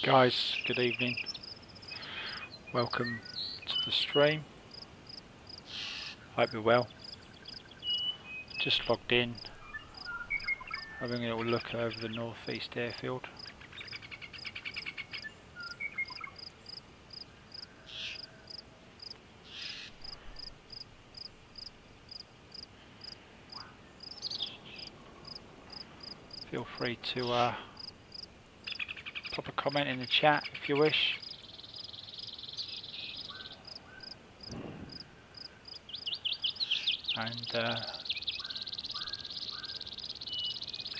Guys, good evening. Welcome to the stream. Hope you're well. Just logged in, having a little look over the northeast airfield. Feel free to pop a comment in the chat if you wish. And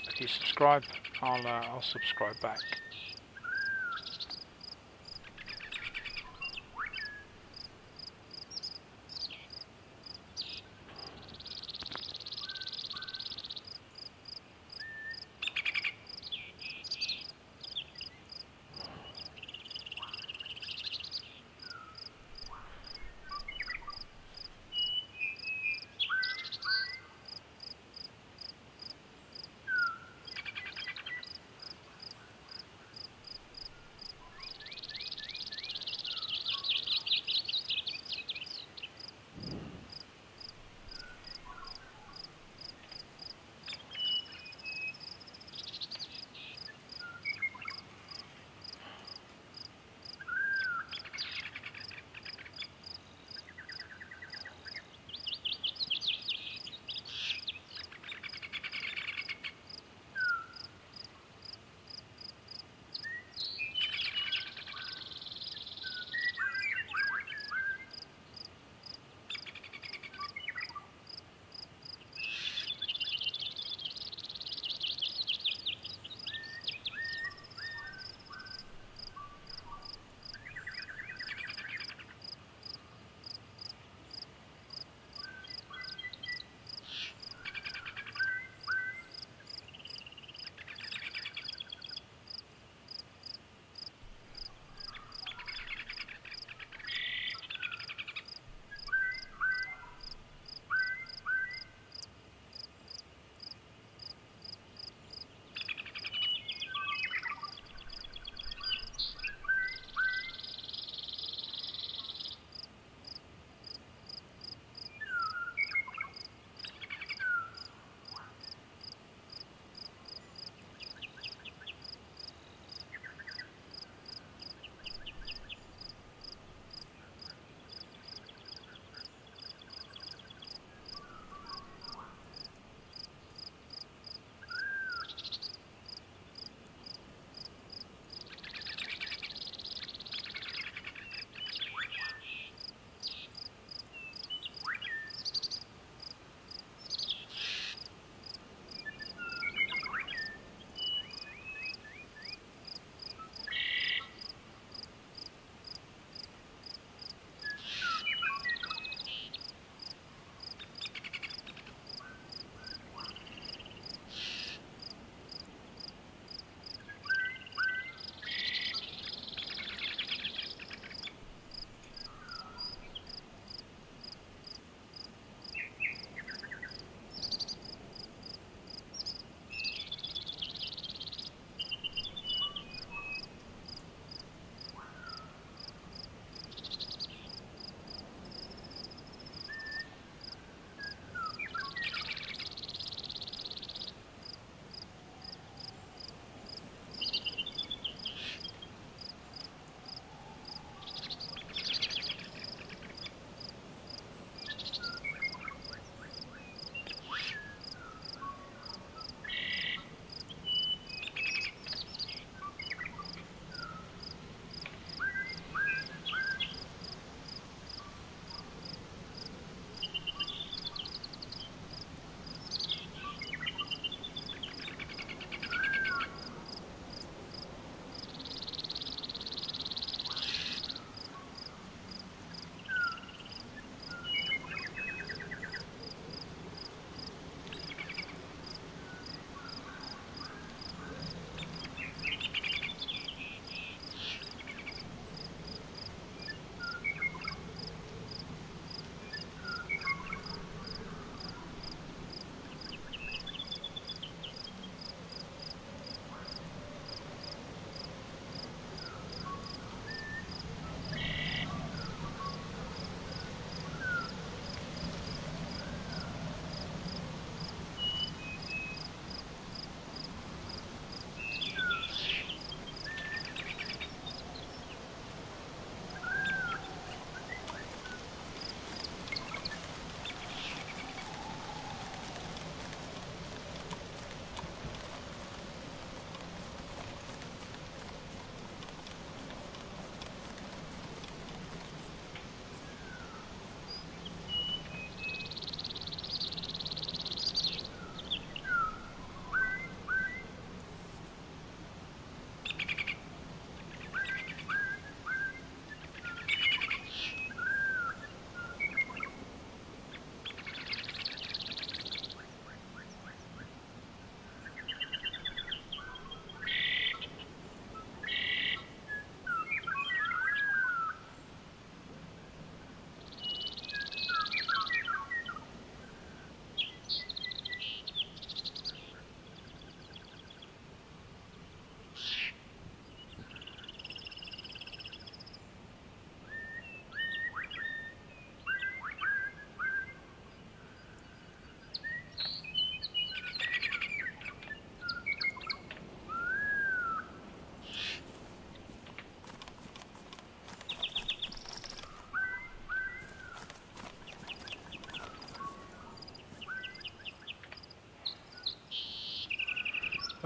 if you subscribe, I'll subscribe back.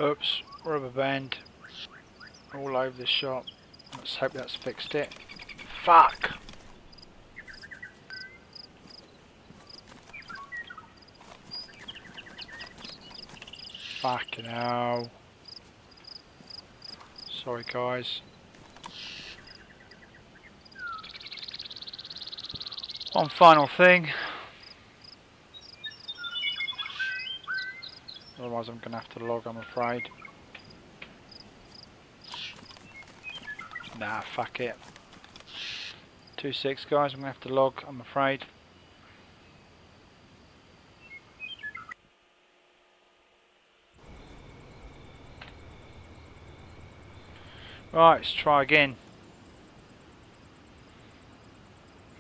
Oops, rubber band all over the shop. Let's hope that's fixed it. Fuck! Fucking hell. Sorry guys. One final thing. Otherwise I'm gonna have to log, I'm afraid. Nah, fuck it. 2-6 guys, I'm gonna have to log, I'm afraid. Right, let's try again.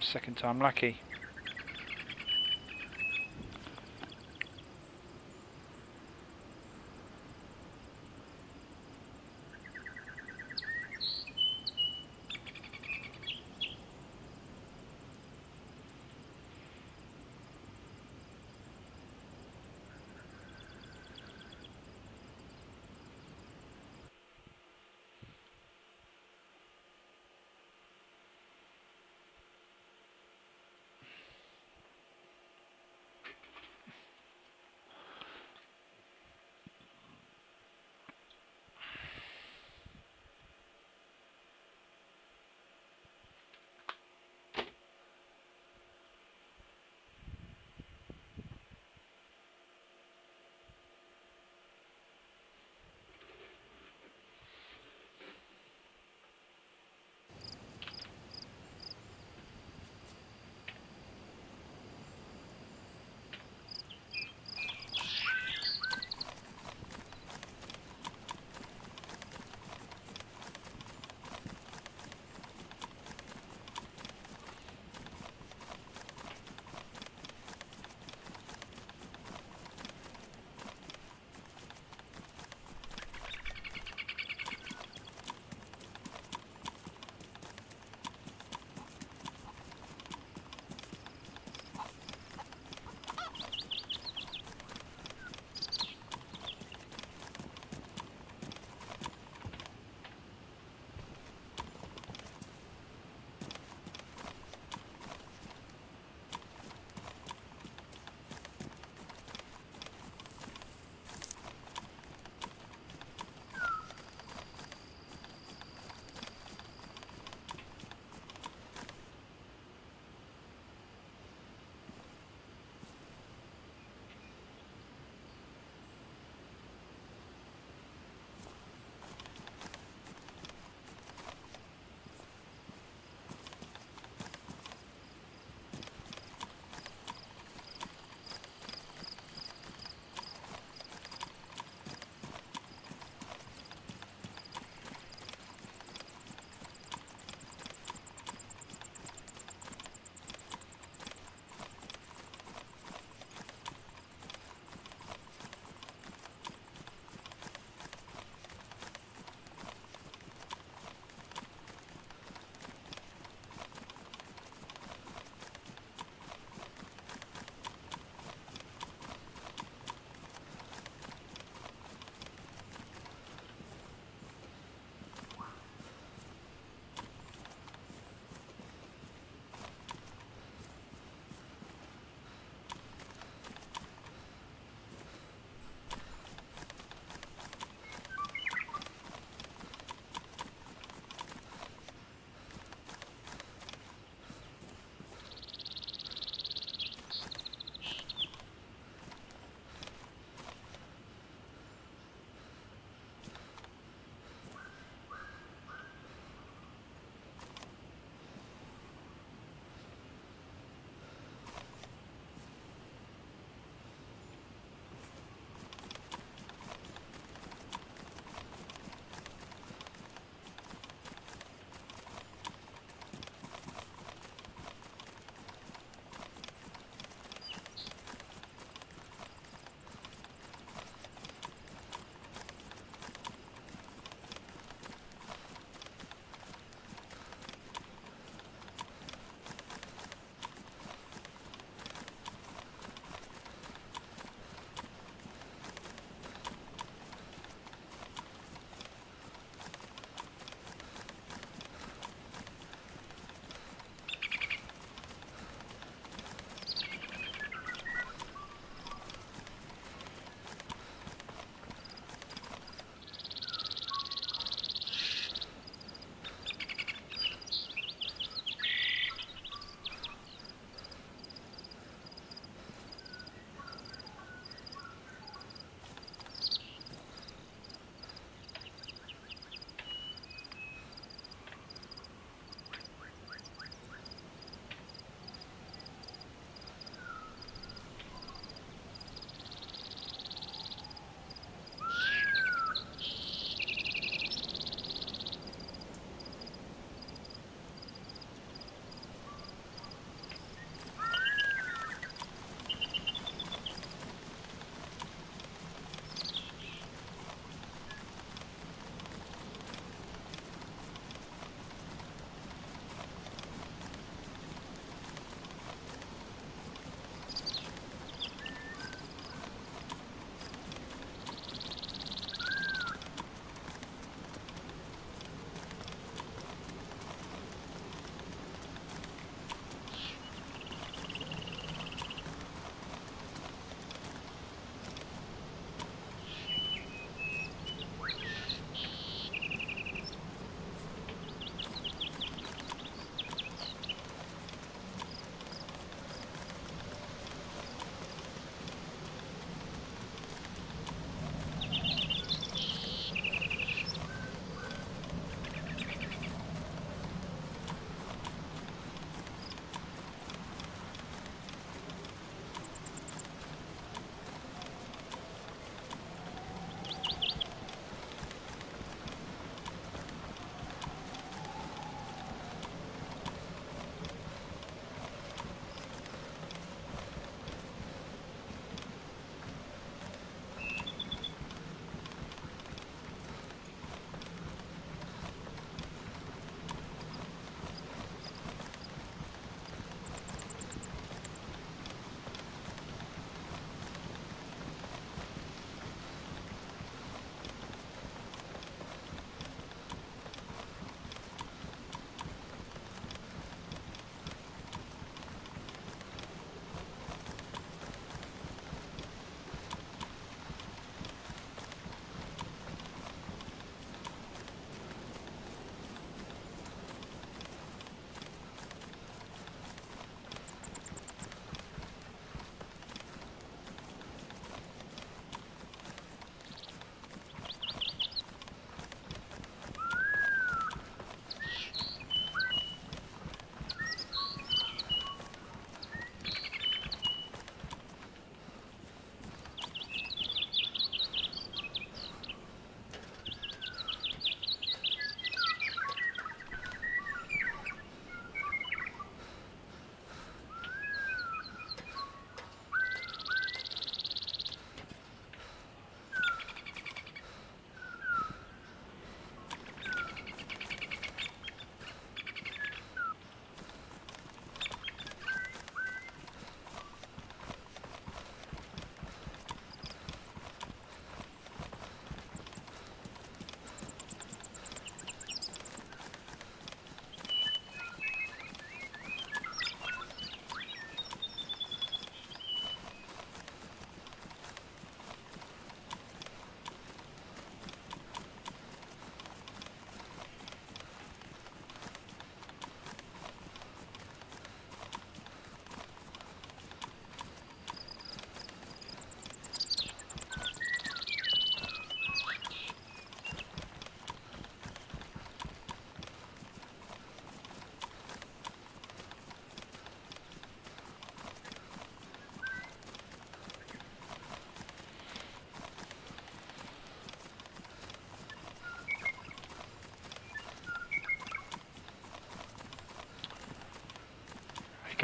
Second time lucky.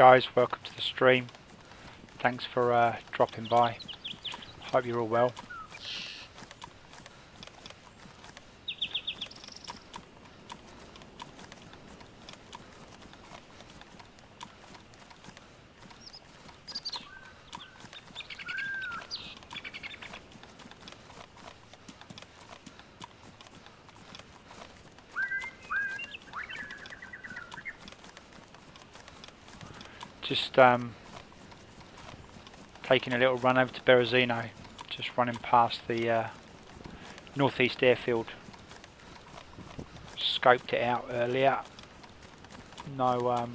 guys, welcome to the stream. Thanks for dropping by. Hope you're all well. Just taking a little run over to Berezino, just running past the northeast airfield. Scoped it out earlier. No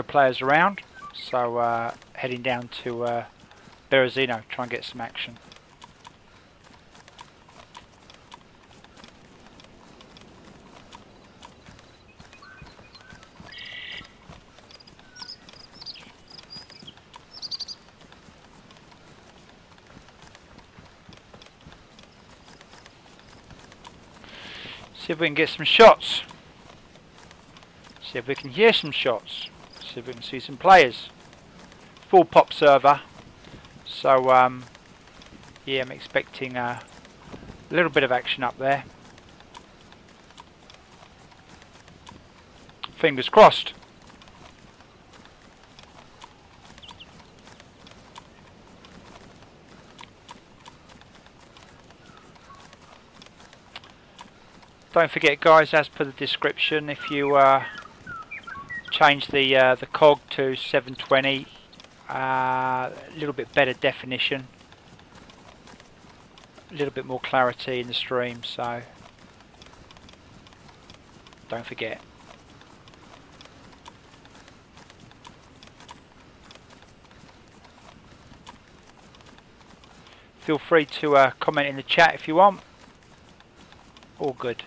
players around, so heading down to Berezino, try and get some action. See if we can get some shots. See if we can hear some shots. See if we can see some players. Full pop server. So yeah, I'm expecting a little bit of action up there. Fingers crossed. Don't forget, guys, as per the description, if you change the cog to 720, a little bit better definition, a little bit more clarity in the stream, so don't forget. Feel free to comment in the chat if you want. All good.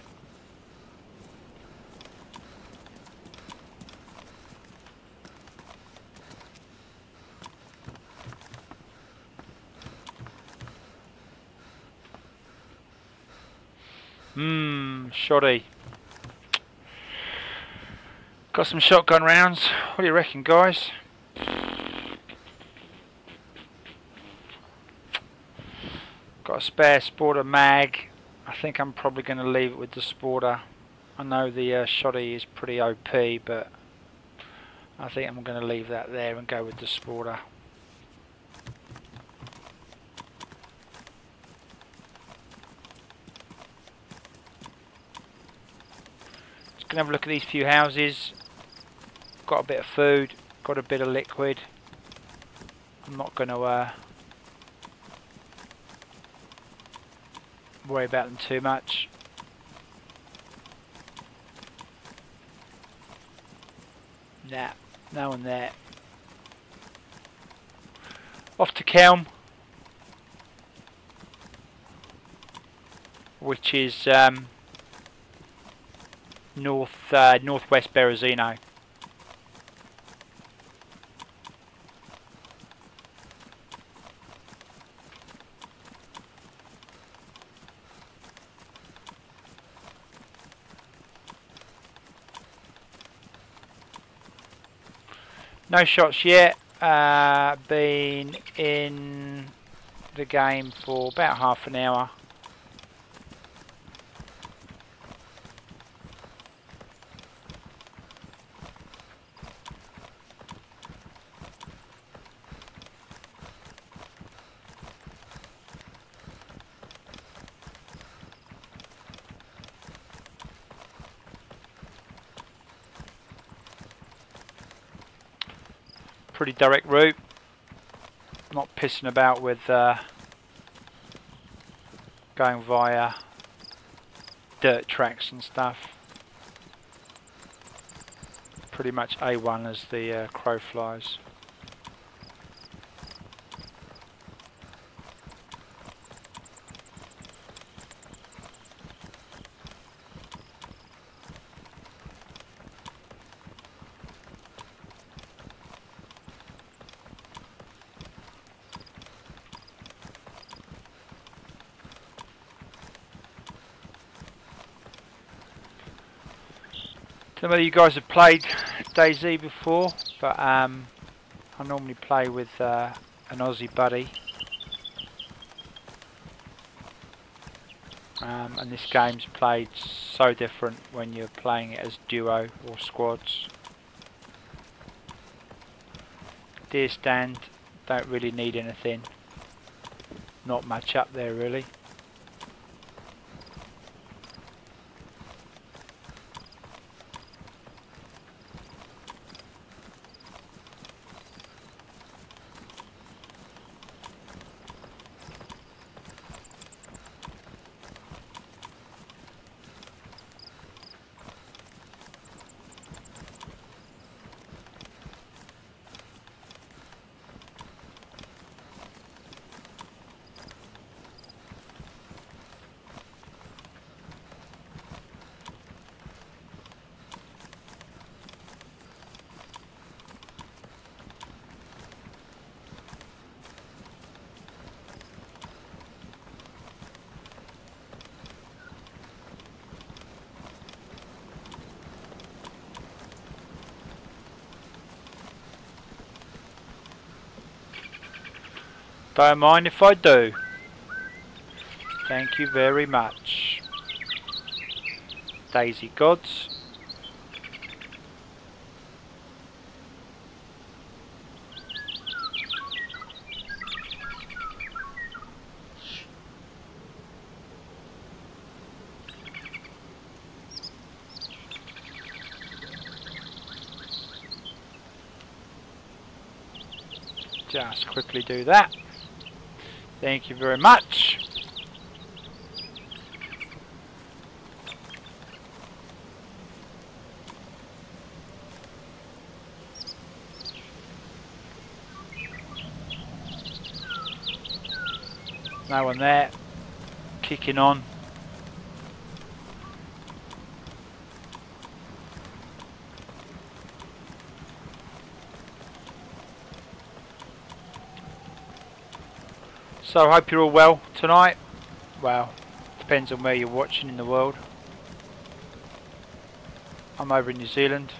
Shoddy. Got some shotgun rounds. What do you reckon, guys? Got a spare Sporter mag. I think I'm probably going to leave it with the Sporter. I know the Shoddy is pretty OP, but I think I'm going to leave that there and go with the Sporter. Gonna have a look at these few houses. Got a bit of food, got a bit of liquid. I'm not gonna worry about them too much. Nah, no one there. Off to Kelm, which is northwest Berezino. No shots yet. Been in the game for about half an hour. Pretty direct route, not pissing about with going via dirt tracks and stuff. Pretty much A1 as the crow flies. Some of you guys have played DAYZ before, but I normally play with an Aussie buddy. And this game's played so different when you're playing it as duo or squads. Deer stand, don't really need anything. Not much up there really. Don't mind if I do. Thank you very much. DAYZ gods. Just quickly do that. Thank you very much. No one there. Kicking on. So I hope you're all well tonight. Well, depends on where you're watching in the world. I'm over in New Zealand.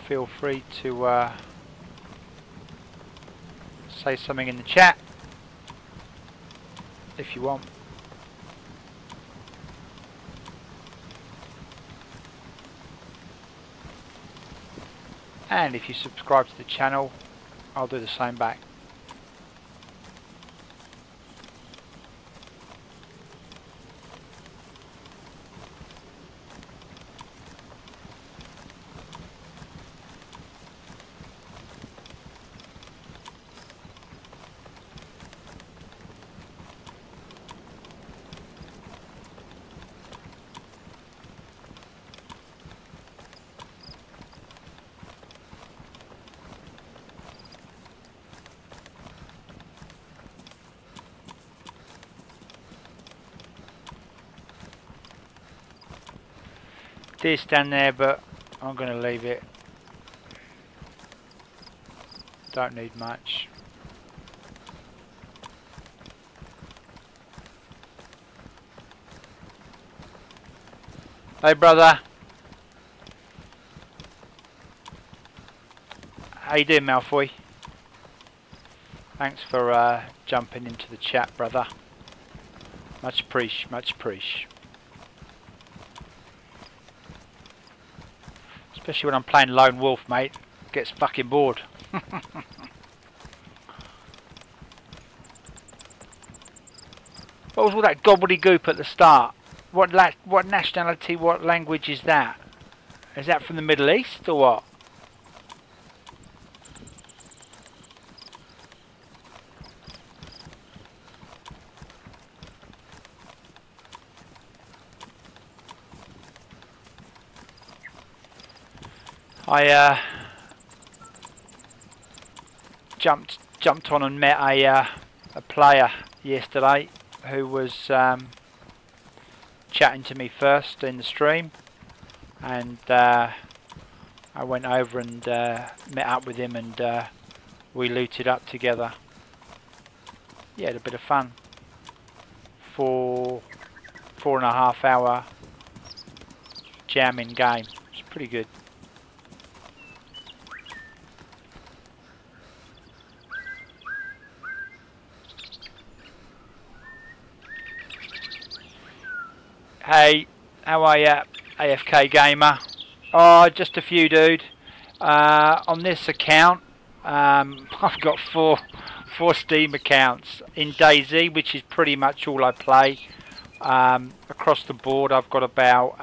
Feel free to say something in the chat if you want. And if you subscribe to the channel, I'll do the same back. Deer stand there, but I'm going to leave it. Don't need much. Hey brother. How you doing, Malfoy? Thanks for jumping into the chat, brother. Much appreciate, much appreciate. Especially when I'm playing Lone Wolf, mate. Gets fucking bored. What was all that gobbledygook at the start? What nationality, what language is that? Is that from the Middle East or what? I jumped on and met a player yesterday who was chatting to me first in the stream, and I went over and met up with him, and we looted up together. Yeah, had a bit of fun for 4.5 hour jamming game. It's pretty good. Hey, how are ya, AFK gamer? Oh, just a few, dude. On this account, I've got four Steam accounts in DAYZ, which is pretty much all I play. Across the board, I've got about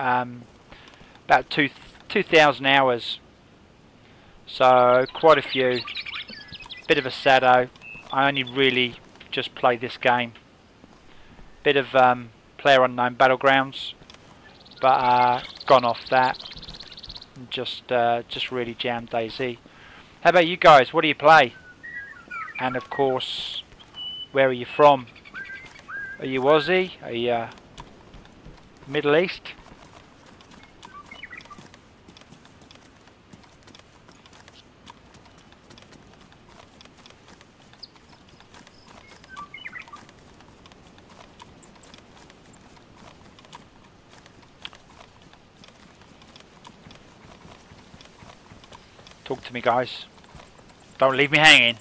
2,000 hours, so quite a few. Bit of a sado. I only really just play this game. Bit of PlayerUnknown Battlegrounds, but gone off that. And just really jammed DAYZ. How about you guys? What do you play? And of course, where are you from? Are you Aussie? Are you Middle East? Talk to me, guys. Don't leave me hanging.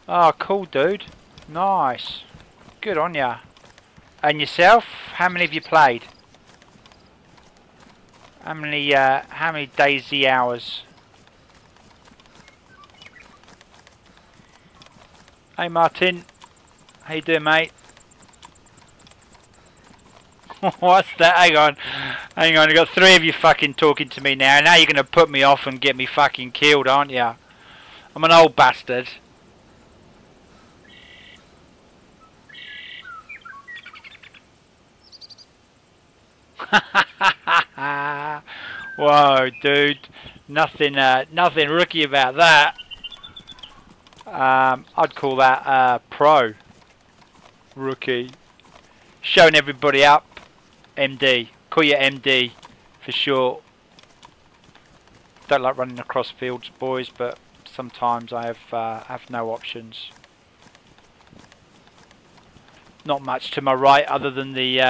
Oh, cool, dude. Nice. Good on ya. And yourself? How many have you played? How many DAYZ hours? Hey Martin, how you doing, mate? What's that? Hang on. I got three of you fucking talking to me now. Now you're gonna put me off and get me fucking killed, aren't you? I'm an old bastard. Whoa, dude! Nothing rookie about that. I'd call that pro rookie. Showing everybody up. MD. Call you MD for short. Don't like running across fields, boys, but sometimes I have no options. Not much to my right other than the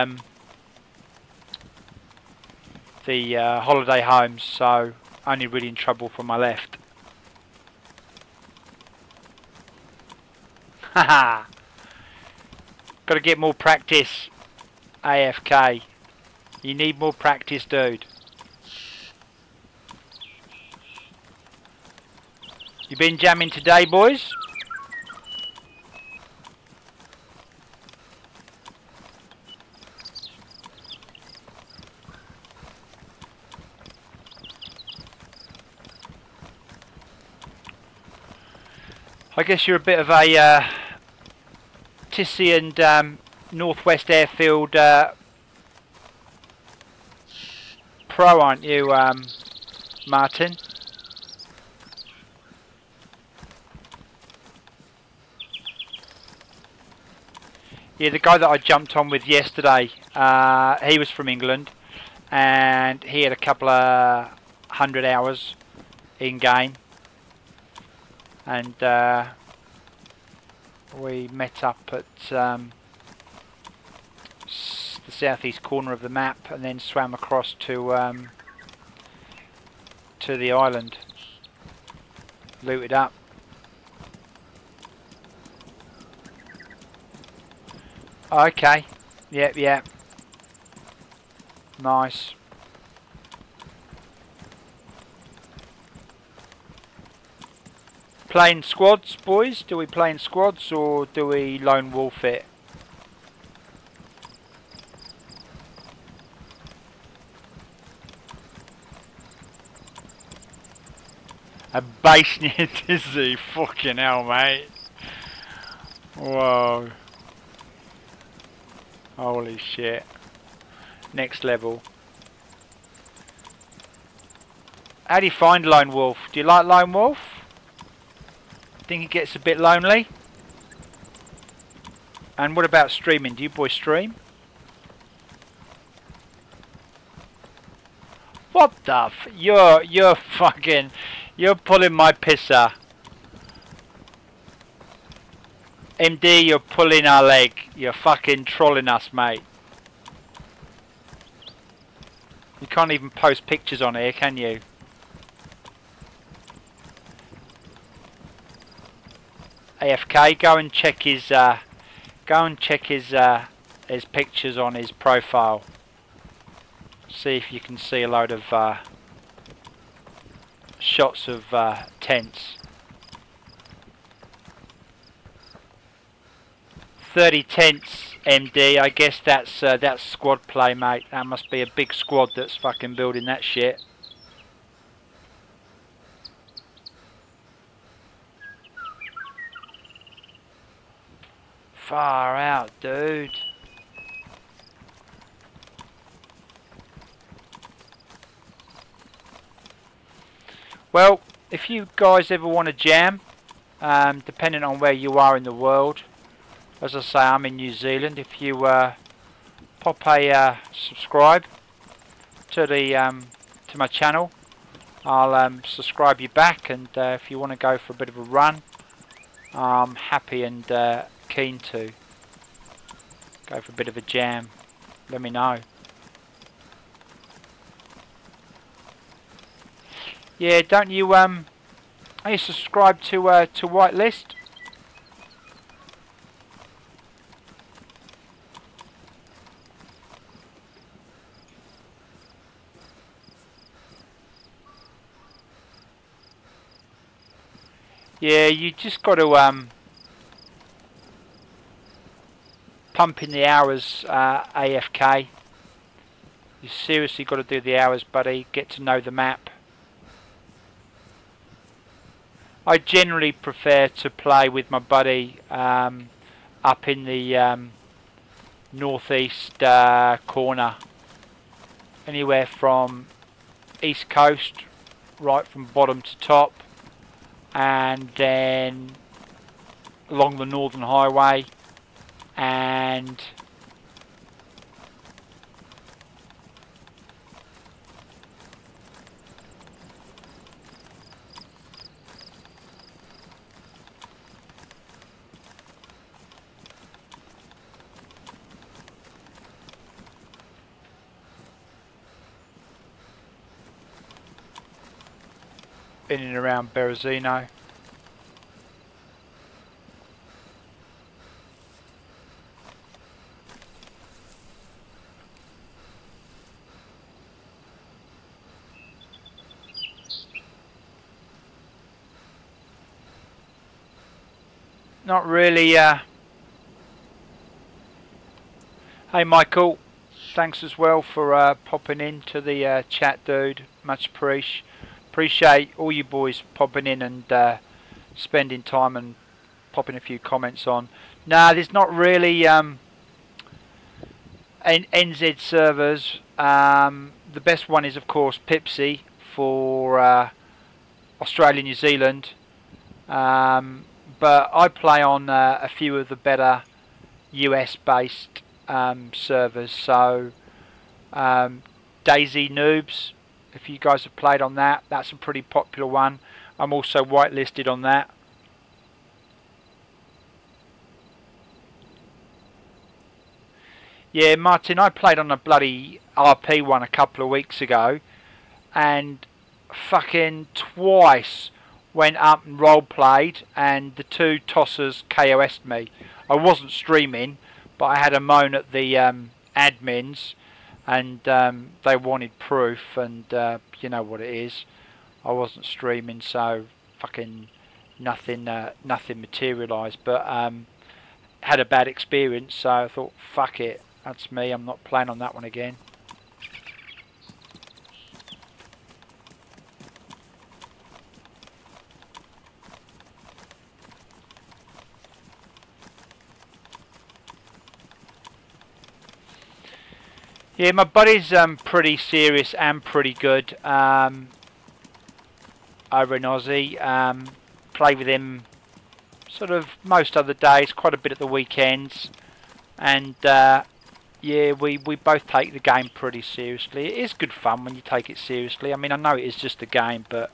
holiday homes, so only really in trouble from my left. Haha. Got to get more practice, AFK. You need more practice, dude. You been jamming today, boys? I guess you're a bit of a Tissy and Northwest Airfield pro, aren't you, Martin? Yeah, the guy that I jumped on with yesterday, he was from England, and he had a couple of 100 hours in game. And we met up at the southeast corner of the map, and then swam across to the island, looted up. Okay, yep. Nice. Playing squads, boys? Do we play in squads or do we lone wolf it? A base near Dizzy, fucking hell, mate. Whoa. Holy shit. Next level. How do you find lone wolf? Do you like lone wolf? Think it gets a bit lonely? And what about streaming? Do you boys stream? What the f... You're fucking... You're pulling my pisser. MD, you're pulling our leg. You're fucking trolling us, mate. You can't even post pictures on here, can you? AFK, go and check his his pictures on his profile. See if you can see a load of shots of tents. 30 tents, MD. I guess that's squad play, mate. That must be a big squad that's fucking building that shit. Far out, dude. Well, if you guys ever want to jam, depending on where you are in the world, as I say, I'm in New Zealand. If you pop a subscribe to the to my channel, I'll subscribe you back. And if you want to go for a bit of a run, I'm happy and keen to go for a bit of a jam. Let me know. Yeah, don't you are you subscribed to Whitelist? Yeah, you just got to pump in the hours, AFK. You seriously got to do the hours, buddy. Get to know the map. I generally prefer to play with my buddy up in the northeast corner. Anywhere from east coast, right from bottom to top, and then along the Northern Highway, and in and around Berezino. Not really. Hey Michael, thanks as well for popping into the chat, dude. Much appreciate all you boys popping in and spending time and popping a few comments on. Nah, there's not really NZ servers. The best one is of course PailiC for Australia, New Zealand. But I play on a few of the better US based servers, so DAYZ Noobs, if you guys have played on that, that's a pretty popular one. I'm also whitelisted on that. Yeah, Martin, I played on a bloody RP one a couple of weeks ago, and fucking twice went up and role played, and the two tossers KOS'd me. I wasn't streaming, but I had a moan at the admins, and they wanted proof, and you know what it is. I wasn't streaming, so fucking nothing materialised. But had a bad experience, so I thought, fuck it, that's me. I'm not playing on that one again. Yeah, my buddy's pretty serious and pretty good over in Aussie. Played with him sort of most other days, quite a bit at the weekends, and yeah, we both take the game pretty seriously. It is good fun when you take it seriously. I mean, I know it is just a game, but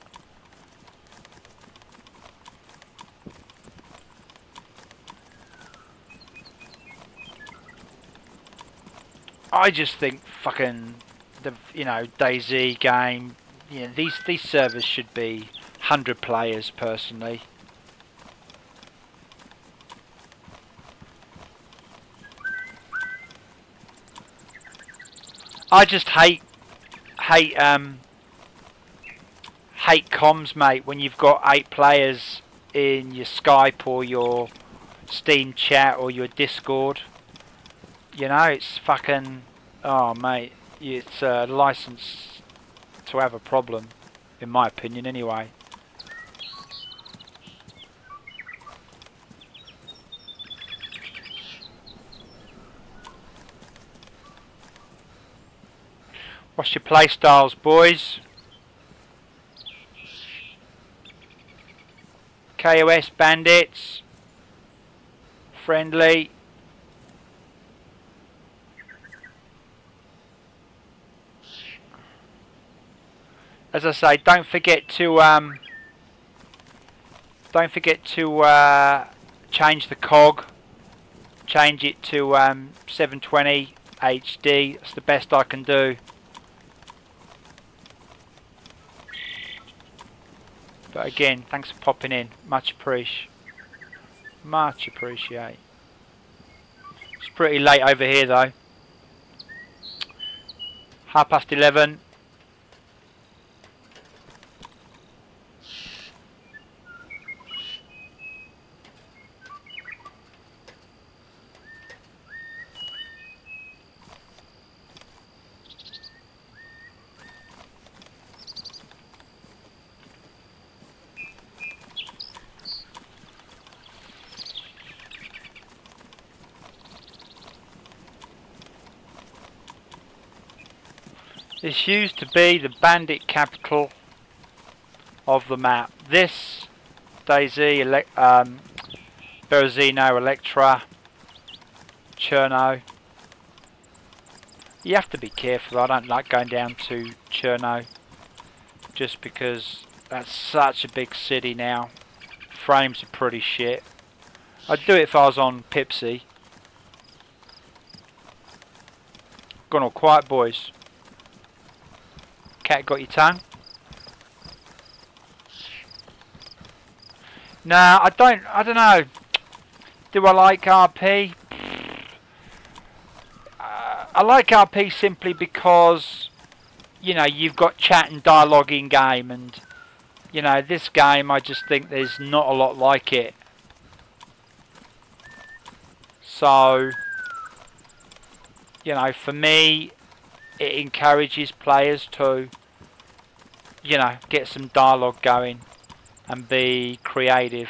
I just think fucking the DayZ game. These servers should be 100 players personally. I just hate comms, mate, when you've got 8 players in your Skype or your Steam chat or your Discord. It's fucking, oh mate, it's a license to have a problem, in my opinion anyway. What's your play styles, boys? KOS bandits, friendly. As I say, don't forget to change the cog. Change it to 720 HD. That's the best I can do. But again, thanks for popping in. Much appreciate. Much appreciate. It's pretty late over here though. 11:30. This used to be the bandit capital of the map. This, DayZ, Berezino, Electra, Cherno. You have to be careful. I don't like going down to Cherno just because that's such a big city now. Frames are pretty shit. I'd do it if I was on Pipsy. Gone all quiet, boys. Cat got your tongue? Nah, I don't know. Do I like RP? I like RP simply because, you've got chat and dialogue in game, and, this game I just think there's not a lot like it. So, for me, it encourages players to, get some dialogue going and be creative.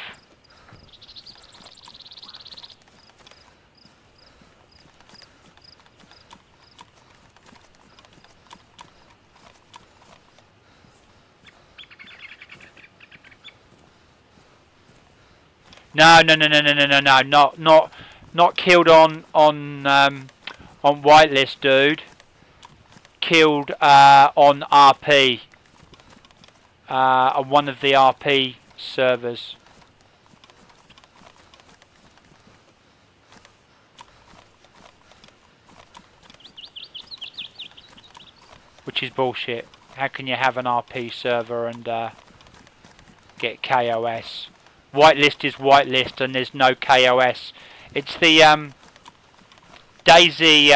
No, not killed on whitelist, dude. Killed on RP, on one of the RP servers. Which is bullshit. How can you have an RP server and get KOS? Whitelist is whitelist and there's no KOS. It's the DayZ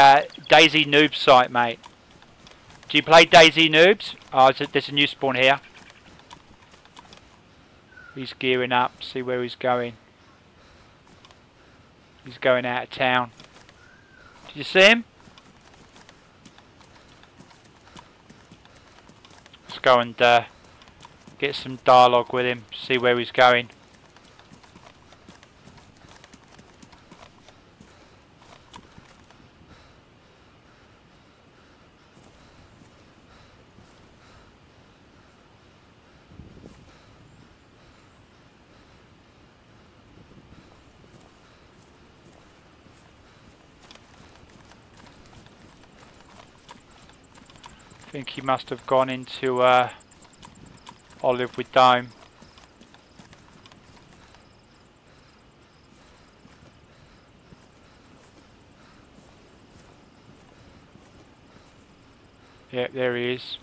noob site, mate. Do you play DayZ noobs? Oh, there's a new spawn here. He's gearing up. See where he's going. He's going out of town. Did you see him? Let's go and get some dialogue with him. See where he's going. think he must have gone into olive with dome. Yeah, there he is.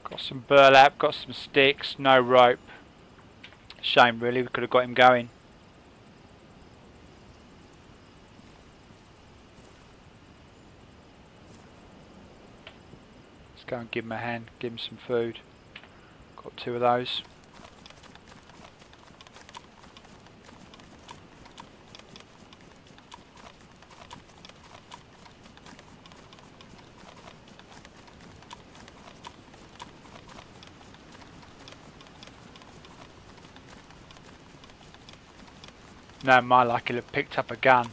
Got some burlap, got some sticks, no rope. Shame really, we could have got him going. Let's go and give him a hand, give him some food. Got 2 of those. No, my luck, he'll have picked up a gun.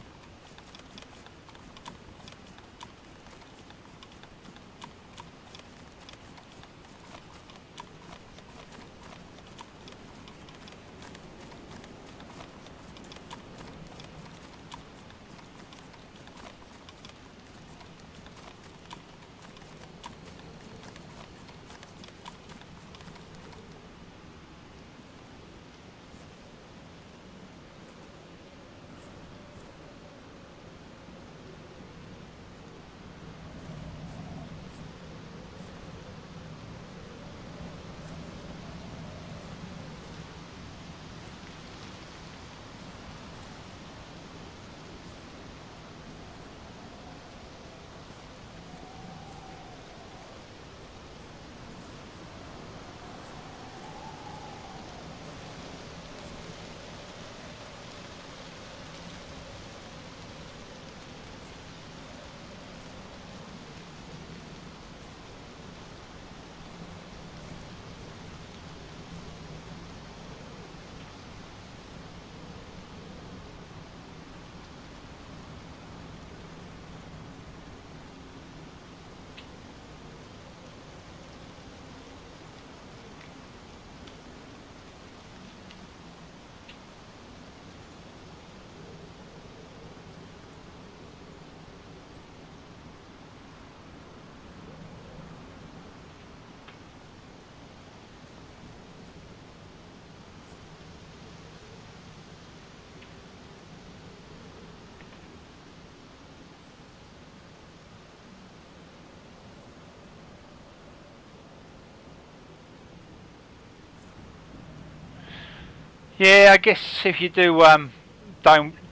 Yeah, I guess if you don't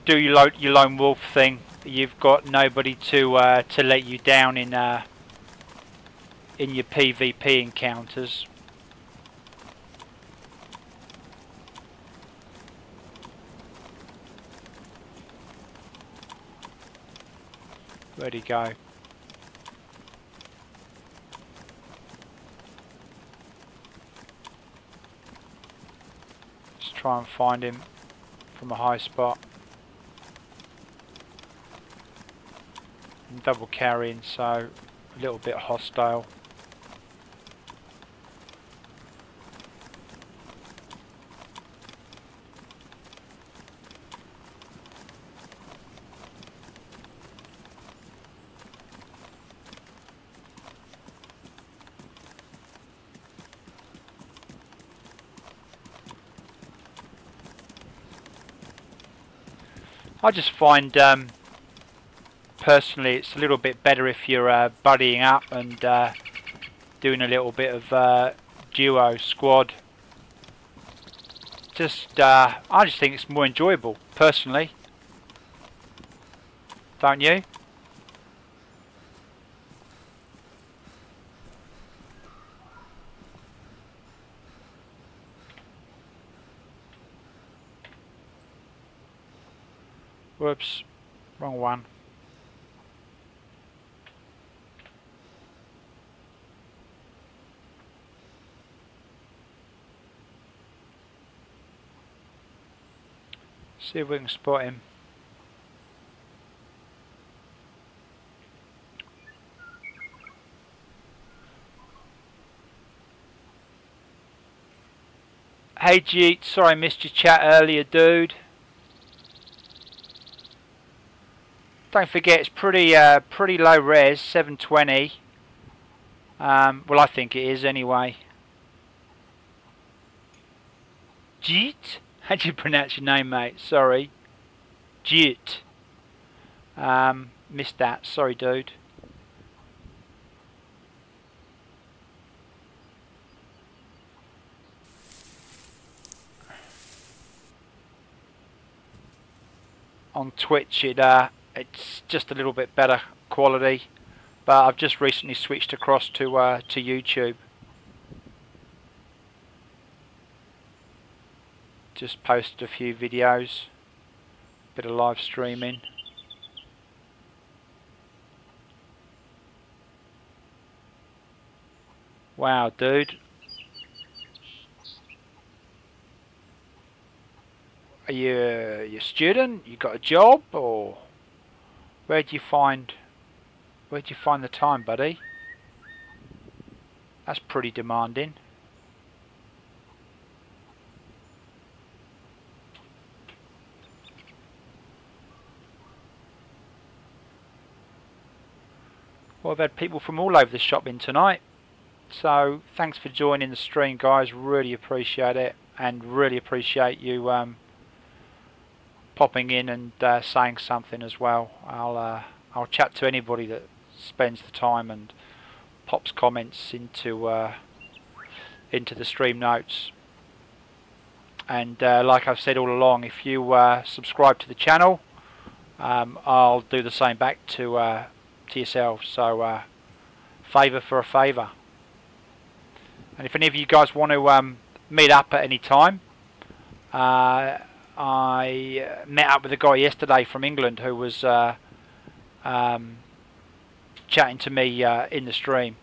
do your lone wolf thing, you've got nobody to let you down in your PvP encounters. Where'd he go? Try and find him from a high spot. I'm double carrying, so a little bit hostile. I just find personally it's a little bit better if you're buddying up and doing a little bit of duo squad. I just think it's more enjoyable personally, don't you? Whoops, wrong one. See if we can spot him. Hey Jeet, sorry I missed your chat earlier, dude. Don't forget, it's pretty low res, 720. Well, I think it is anyway. Jeet? How do you pronounce your name, mate? Sorry. Jeet. Missed that. Sorry, dude. On Twitch, it's just a little bit better quality, but I've just recently switched across to YouTube. Just posted a few videos, bit of live streaming. Wow, dude. Are you a student? You got a job, or where'd you find the time, buddy? That's pretty demanding. Well, I've had people from all over the shop in tonight, so thanks for joining the stream, guys. Really appreciate it, and really appreciate you popping in and saying something as well. I'll chat to anybody that spends the time and pops comments into the stream notes. And like I've said all along, if you subscribe to the channel, I'll do the same back to yourselves. So favour for a favour. And if any of you guys want to meet up at any time, I met up with a guy yesterday from England who was chatting to me in the stream.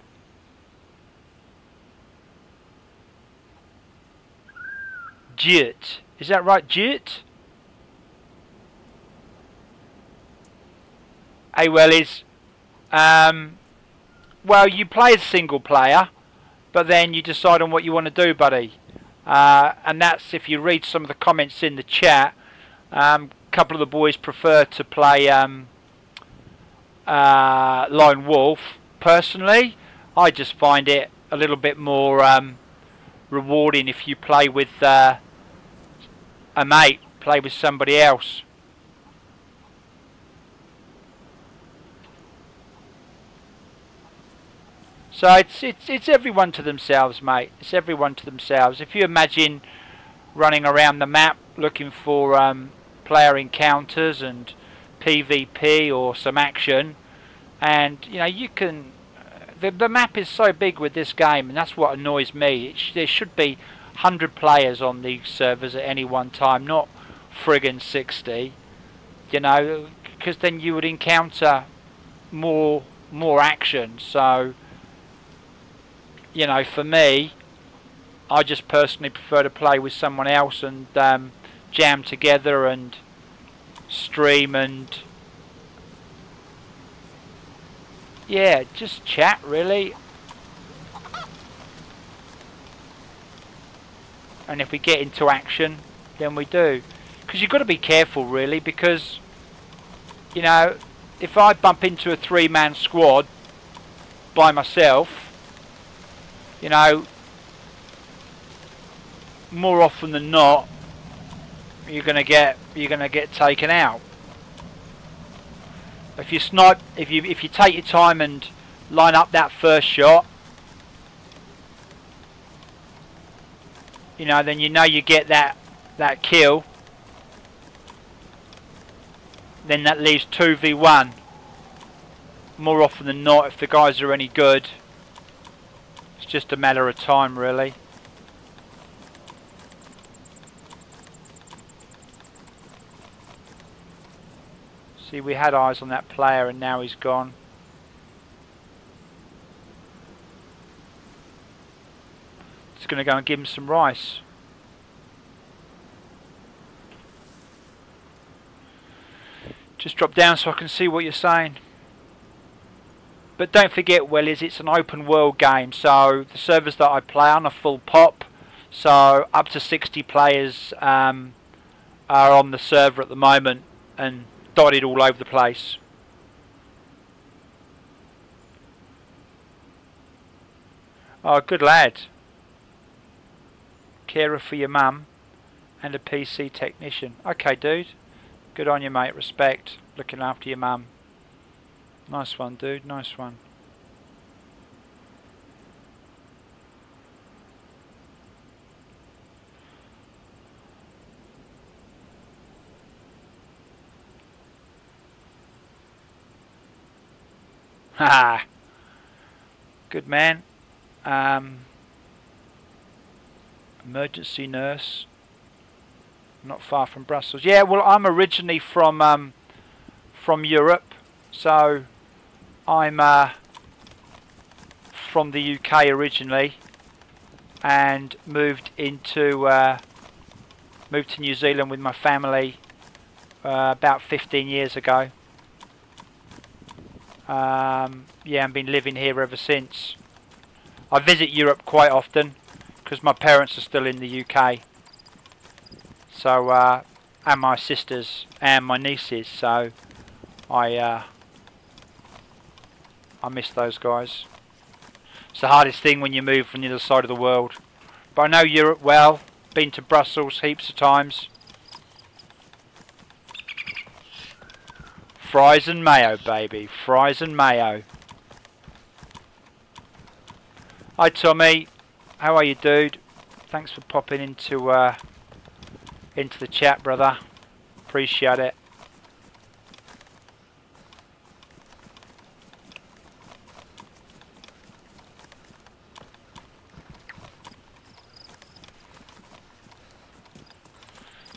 Jit, is that right, Jit? Hey, Wellies. Well, you play as single player, but then you decide on what you want to do, buddy. And that's, if you read some of the comments in the chat, a couple of the boys prefer to play Lone Wolf. Personally, I just find it a little bit more rewarding if you play with a mate, play with somebody else. So it's everyone to themselves, mate. It's everyone to themselves. If you imagine running around the map looking for player encounters and PvP or some action, and you know, you can. The map is so big with this game, and that's what annoys me. There should be 100 players on these servers at any one time, not friggin' 60. You know, because then you would encounter more action. So, you know, for me, I just personally prefer to play with someone else and jam together and stream and yeah, just chat really. And if we get into action, then we do. Because you've got to be careful really, because you know, if I bump into a 3-man squad by myself, you know, more often than not, you're gonna get taken out. If you snipe, if you take your time and line up that first shot, you know, then you know you get that kill. Then that leaves 2v1. More often than not, if the guys are any good. It's just a matter of time, really. See, we had eyes on that player and now he's gone. Just going to go and give him some rice. Just drop down so I can see what you're saying. But don't forget, Wellies, it's an open world game, so the servers that I play on are full pop, so up to 60 players are on the server at the moment and dotted all over the place. Oh, good lad. Carer for your mum and a PC technician. Okay, dude. Good on you, mate. Respect. Looking after your mum. Nice one, dude. Nice one. Ha! Good man. Emergency nurse. Not far from Brussels. Yeah, well, I'm originally from Europe, so I'm from the UK originally, and moved to New Zealand with my family about 15 years ago. Yeah, I've been living here ever since. I visit Europe quite often because my parents are still in the UK. So, and my sisters and my nieces. So, I miss those guys. It's the hardest thing when you move from the other side of the world. But I know Europe well. Been to Brussels heaps of times. Fries and mayo, baby. Fries and mayo. Hi, Tommy. How are you, dude? Thanks for popping into the chat, brother. Appreciate it.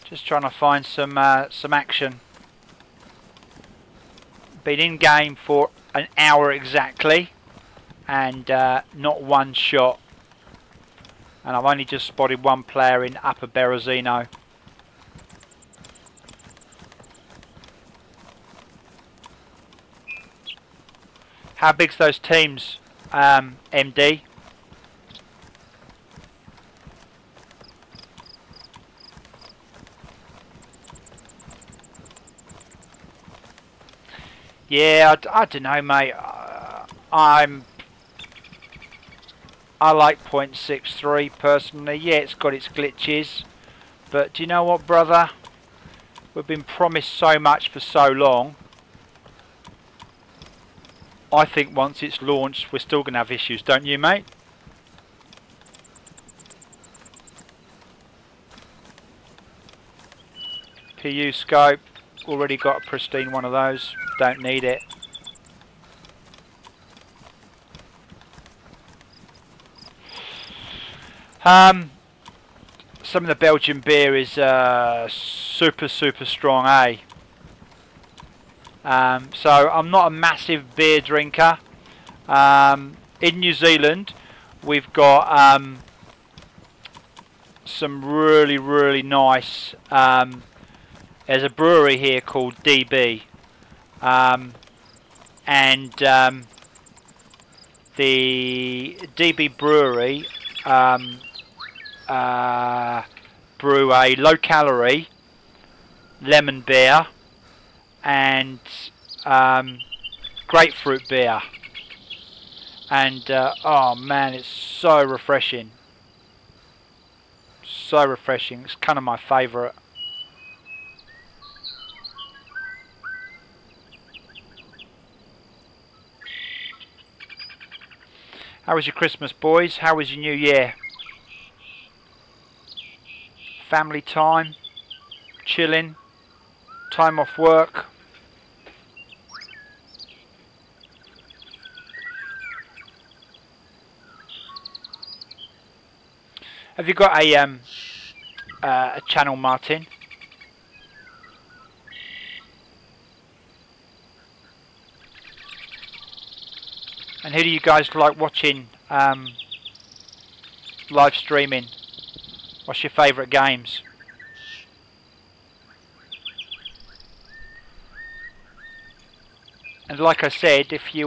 Just trying to find some action. Been in game for an hour exactly, and not one shot. And I've only just spotted one player in Upper Berezino. How big's those teams, MD? Yeah, I don't know, mate. I like 0.63 personally. Yeah, it's got its glitches, but do you know what, brother? We've been promised so much for so long. I think once it's launched, we're still going to have issues, don't you, mate? PU scope. Already got a pristine one of those. Don't need it. Some of the Belgian beer is super strong, eh? So I'm not a massive beer drinker. In New Zealand, we've got some really nice. There's a brewery here called DB, and the DB brewery brew a low-calorie lemon beer and grapefruit beer, and oh man, it's so refreshing. So refreshing. It's kind of my favourite. How was your Christmas, boys? How was your New Year? Family time? Chilling? Time off work? Have you got a channel, Martin? And who do you guys like watching live streaming? What's your favourite games? And like I said, if you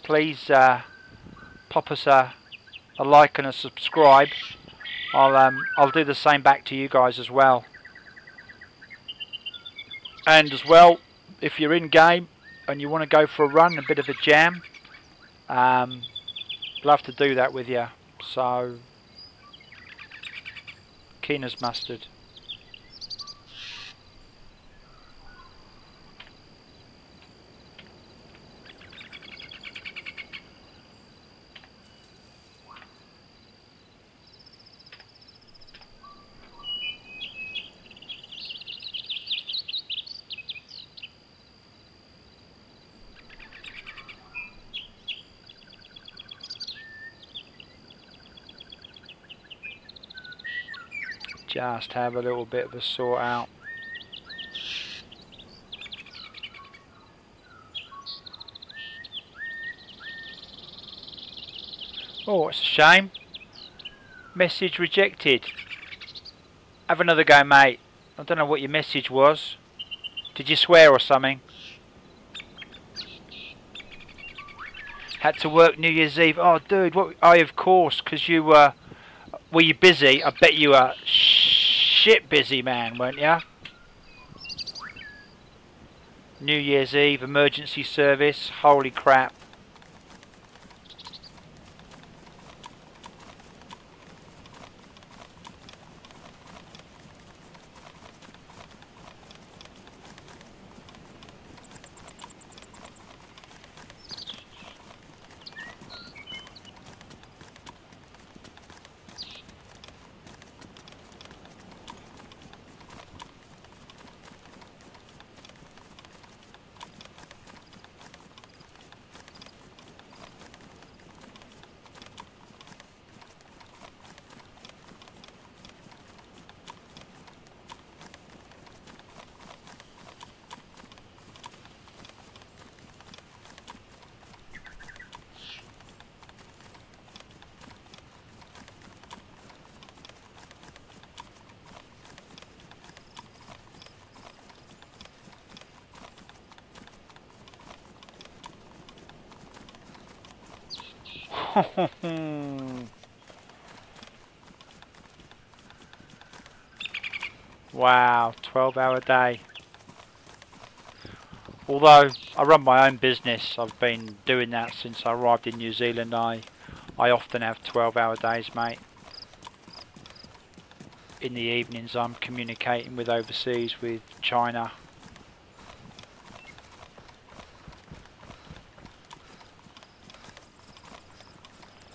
please pop us a like and a subscribe, I'll do the same back to you guys as well. And as well, if you're in game and you want to go for a run, a bit of a jam, Love to do that with you. So, keen as mustard. Just have a little bit of a sort out. Oh, it's a shame. Message rejected. Have another go, mate. I don't know what your message was. Did you swear or something? Had to work New Year's Eve. Oh, dude, what? Oh, of course, because you were you busy? I bet you were shit busy, man, weren't you? New Year's Eve, emergency service. Holy crap. Wow, 12-hour day. Although I run my own business, I've been doing that since I arrived in New Zealand. I often have 12-hour days, mate. In the evenings I'm communicating with overseas, with China.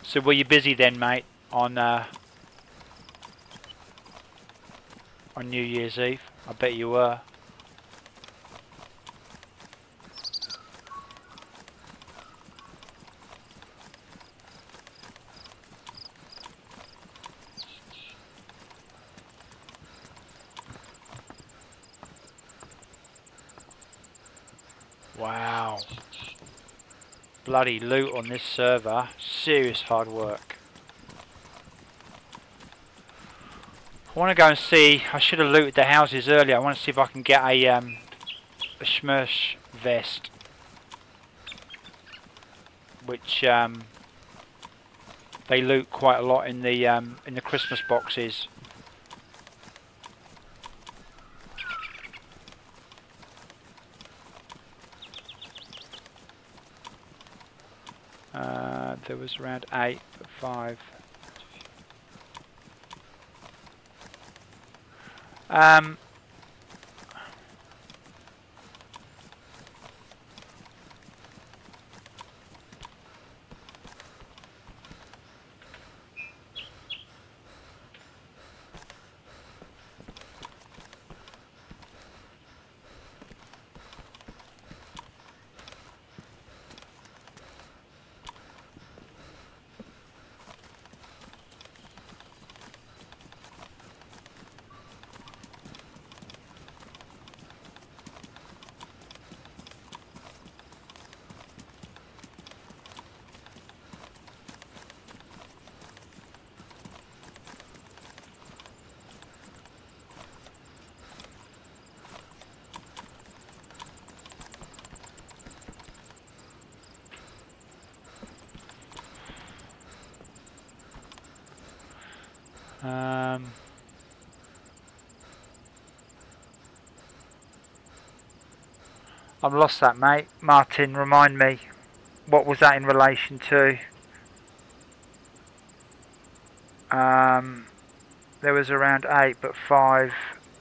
So were you busy then, mate, on New Year's Eve? I bet you were. Wow. Bloody loot on this server. Serious hard work. I want to go and see. I should have looted the houses earlier. I want to see if I can get a Schmersh vest, which they loot quite a lot in the Christmas boxes. There was around 8, 5. I've lost that, mate. Martin, remind me. What was that in relation to? There was around 8, but 5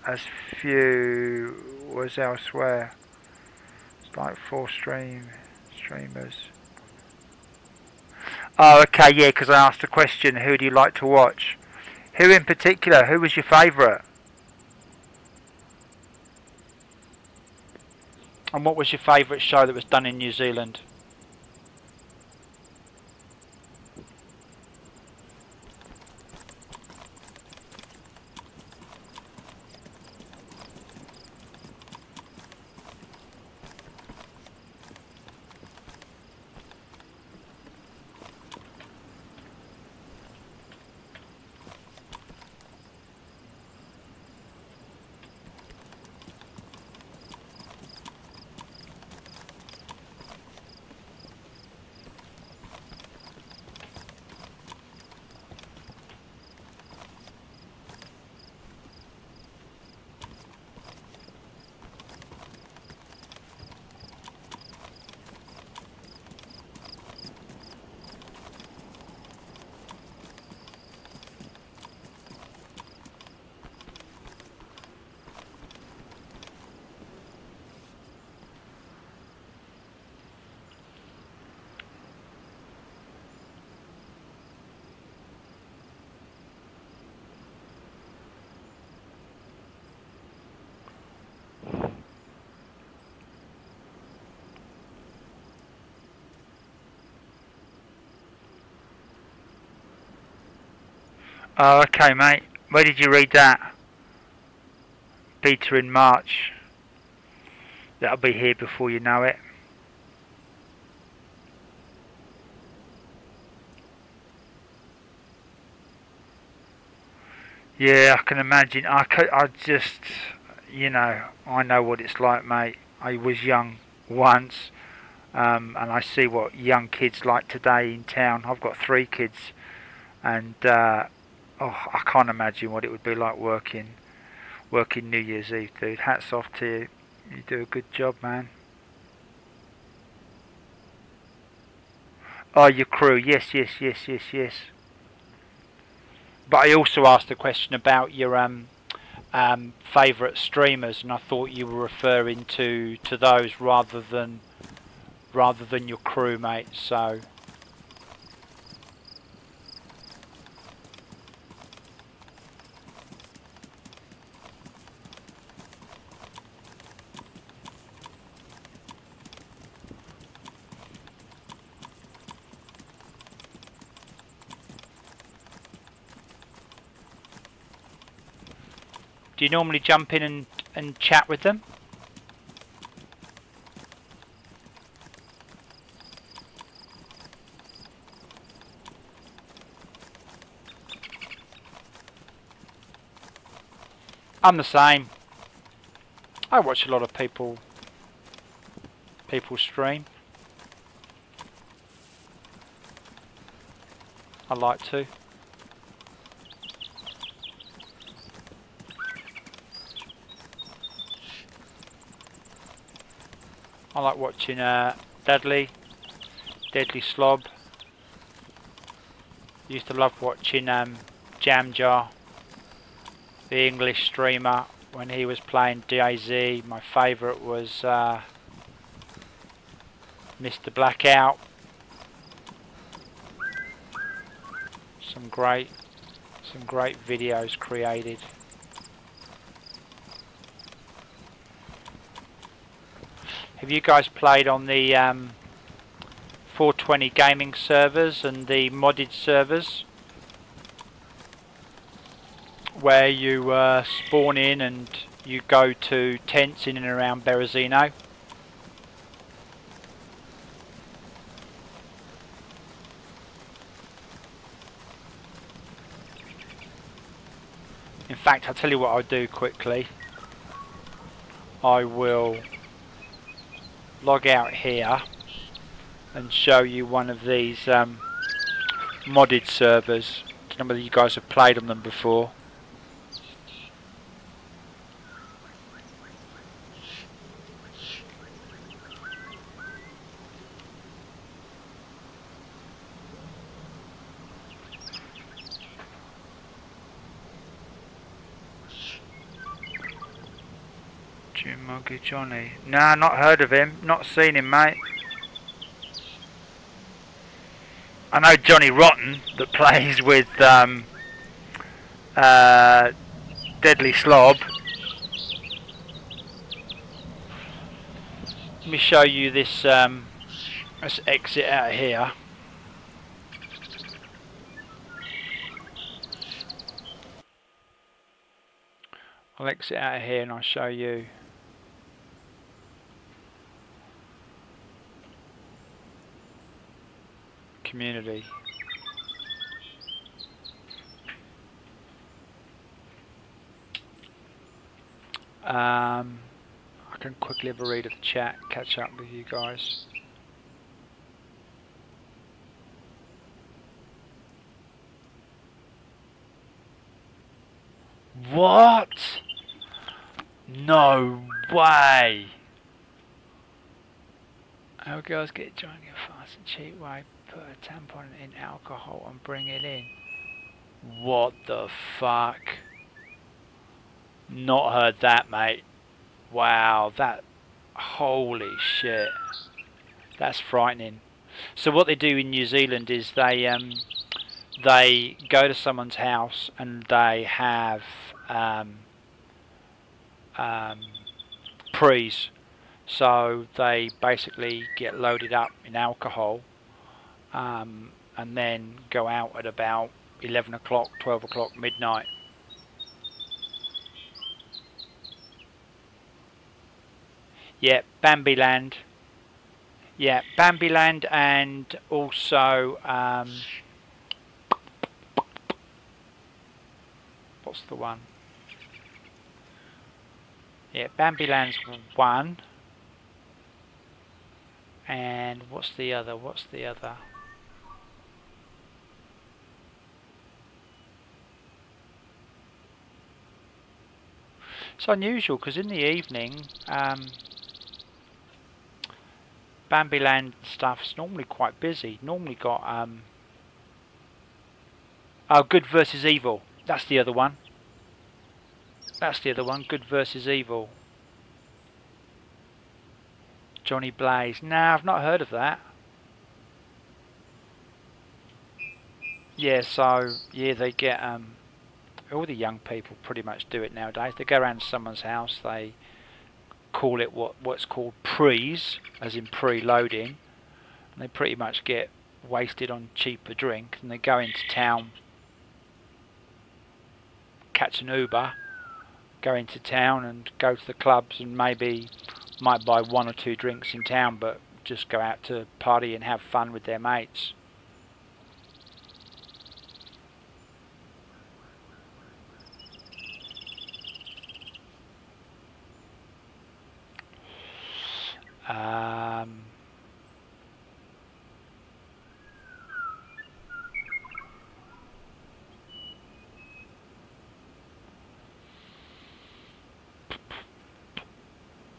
as few was elsewhere. It's like 4 streamers. Oh, okay, yeah, because I asked the question, who do you like to watch? Who in particular? Who was your favourite? And what was your favourite show that was done in New Zealand? Oh, okay, mate. Where did you read that? Beta in March. That'll be here before you know it. Yeah, I can imagine. I just, you know, I know what it's like, mate. I was young once, and I see what young kids like today in town. I've got 3 kids, and oh, I can't imagine what it would be like working New Year's Eve, dude. Hats off to you. You do a good job, man. Oh, your crew. Yes. But I also asked a question about your favourite streamers, and I thought you were referring to those rather than your crew, mate. So. Do you normally jump in and chat with them? I'm the same. I watch a lot of people stream. I like to. I like watching Deadly Slob. Used to love watching Jam Jar, the English streamer, when he was playing DAYZ. My favourite was Mr. Blackout. Some great videos created. Have you guys played on the 420 gaming servers and the modded servers, where you spawn in and you go to tents in and around Berezino? In fact, I'll tell you what I'll do quickly. I will log out here and show you one of these modded servers. I don't know whether you guys have played on them before. Muggy Johnny. Nah, not heard of him. Not seen him, mate. I know Johnny Rotten that plays with Deadly Slob. Let me show you this. Let's exit out of here. I'll exit out of here and I'll show you. Community. I can quickly have a read of the chat, catch up with you guys. What? No way! How girls get drunk in a fast and cheap way, put a tampon in alcohol and bring it in. What the fuck? Not heard that, mate. Wow, that... Holy shit. That's frightening. So what they do in New Zealand is they go to someone's house and they have prees. So they basically get loaded up in alcohol and then go out at about 11 o'clock, 12 o'clock, midnight. Yeah, Bambiland. Yeah, Bambiland, and also what's the one? Yeah, Bambiland's one. And what's the other? What's the other? It's unusual because in the evening, Bambiland stuff's normally quite busy. Normally got oh, Good versus Evil. That's the other one. That's the other one. Good versus Evil. Johnny Blaze. Nah, I've not heard of that. Yeah, so yeah, they get all the young people pretty much do it nowadays. They go around to someone's house. They call it what's called prees, as in pre-loading, and they pretty much get wasted on cheaper drink, and they go into town, catch an Uber, go into town and go to the clubs, and maybe might buy 1 or 2 drinks in town, but just go out to party and have fun with their mates.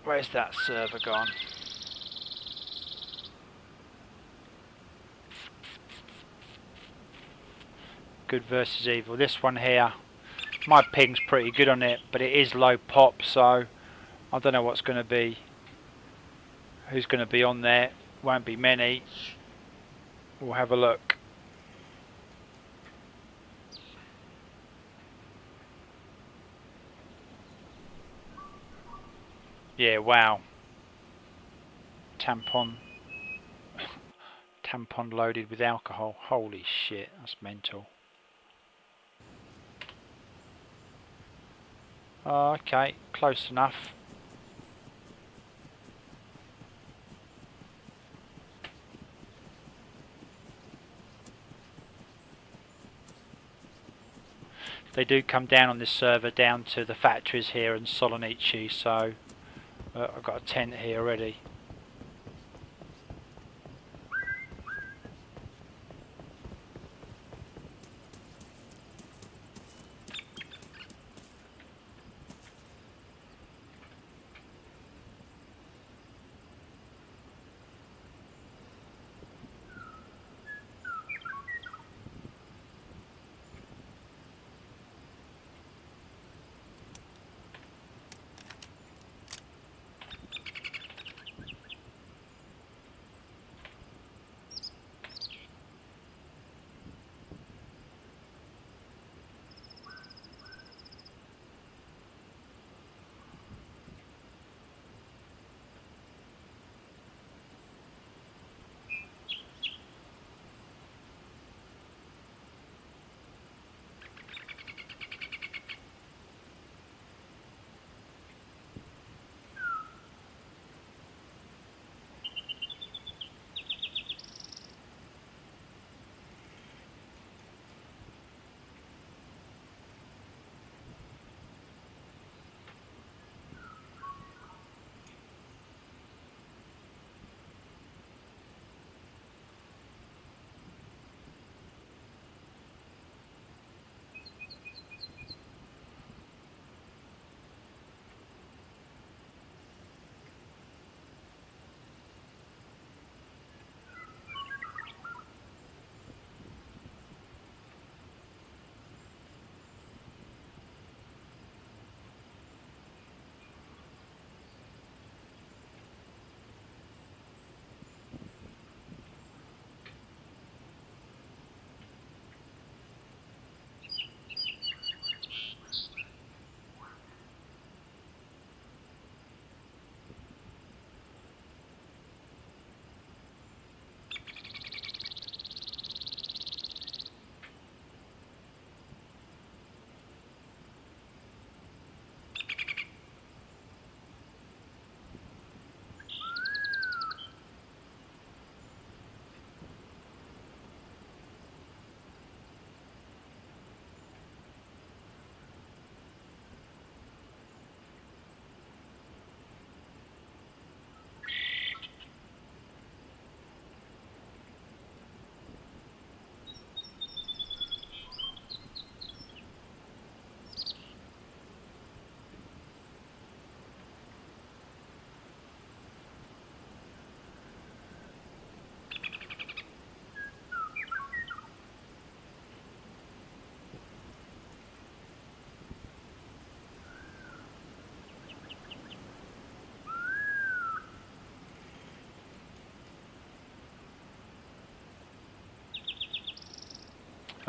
Where's that server gone? Good versus Evil. This one here, my ping's pretty good on it, but it is low pop, so I don't know what's going to be. Who's going to be on there? Won't be many. We'll have a look. Yeah, wow. Tampon loaded with alcohol. Holy shit, that's mental. Oh, okay, close enough. They do come down on this server down to the factories here in Solonici, so I've got a tent here already.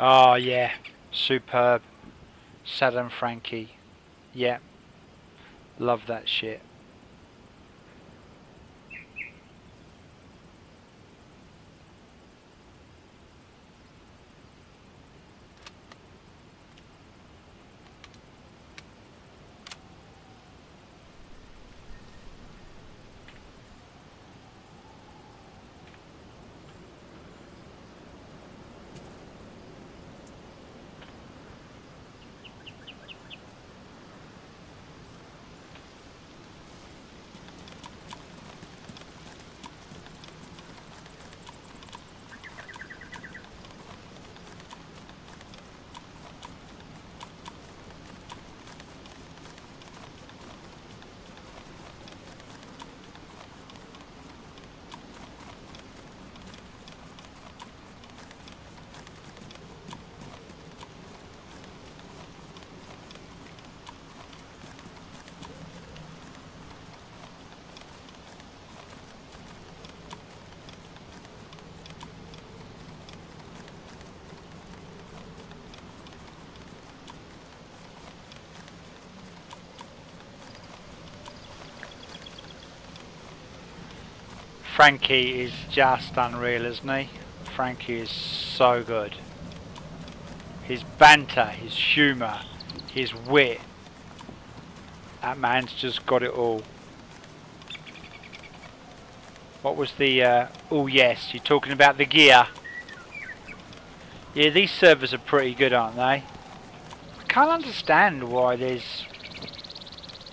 Oh yeah, superb. Saddam Frankie. Yeah, love that shit. Frankie is just unreal, isn't he? Frankie is so good. His banter, his humour, his wit. That man's just got it all. What was the... oh yes, you're talking about the gear. Yeah, these servers are pretty good, aren't they? I can't understand why there's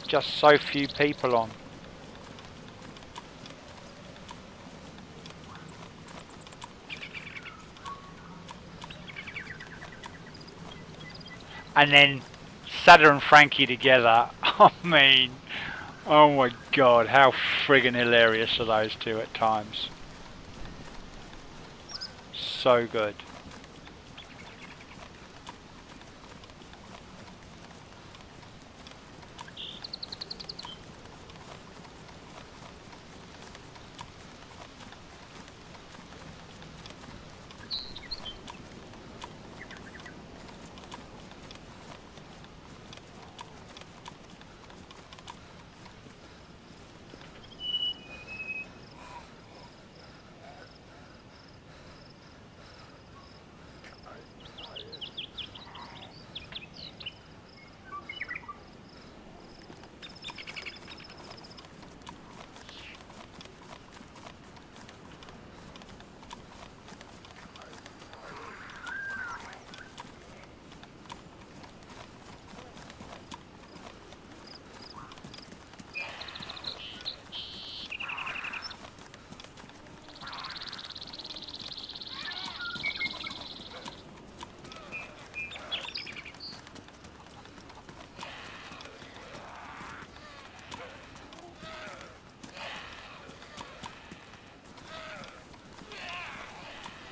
just so few people on. And then Sada and Frankie together, I mean, oh my god, how friggin' hilarious are those two at times. So good.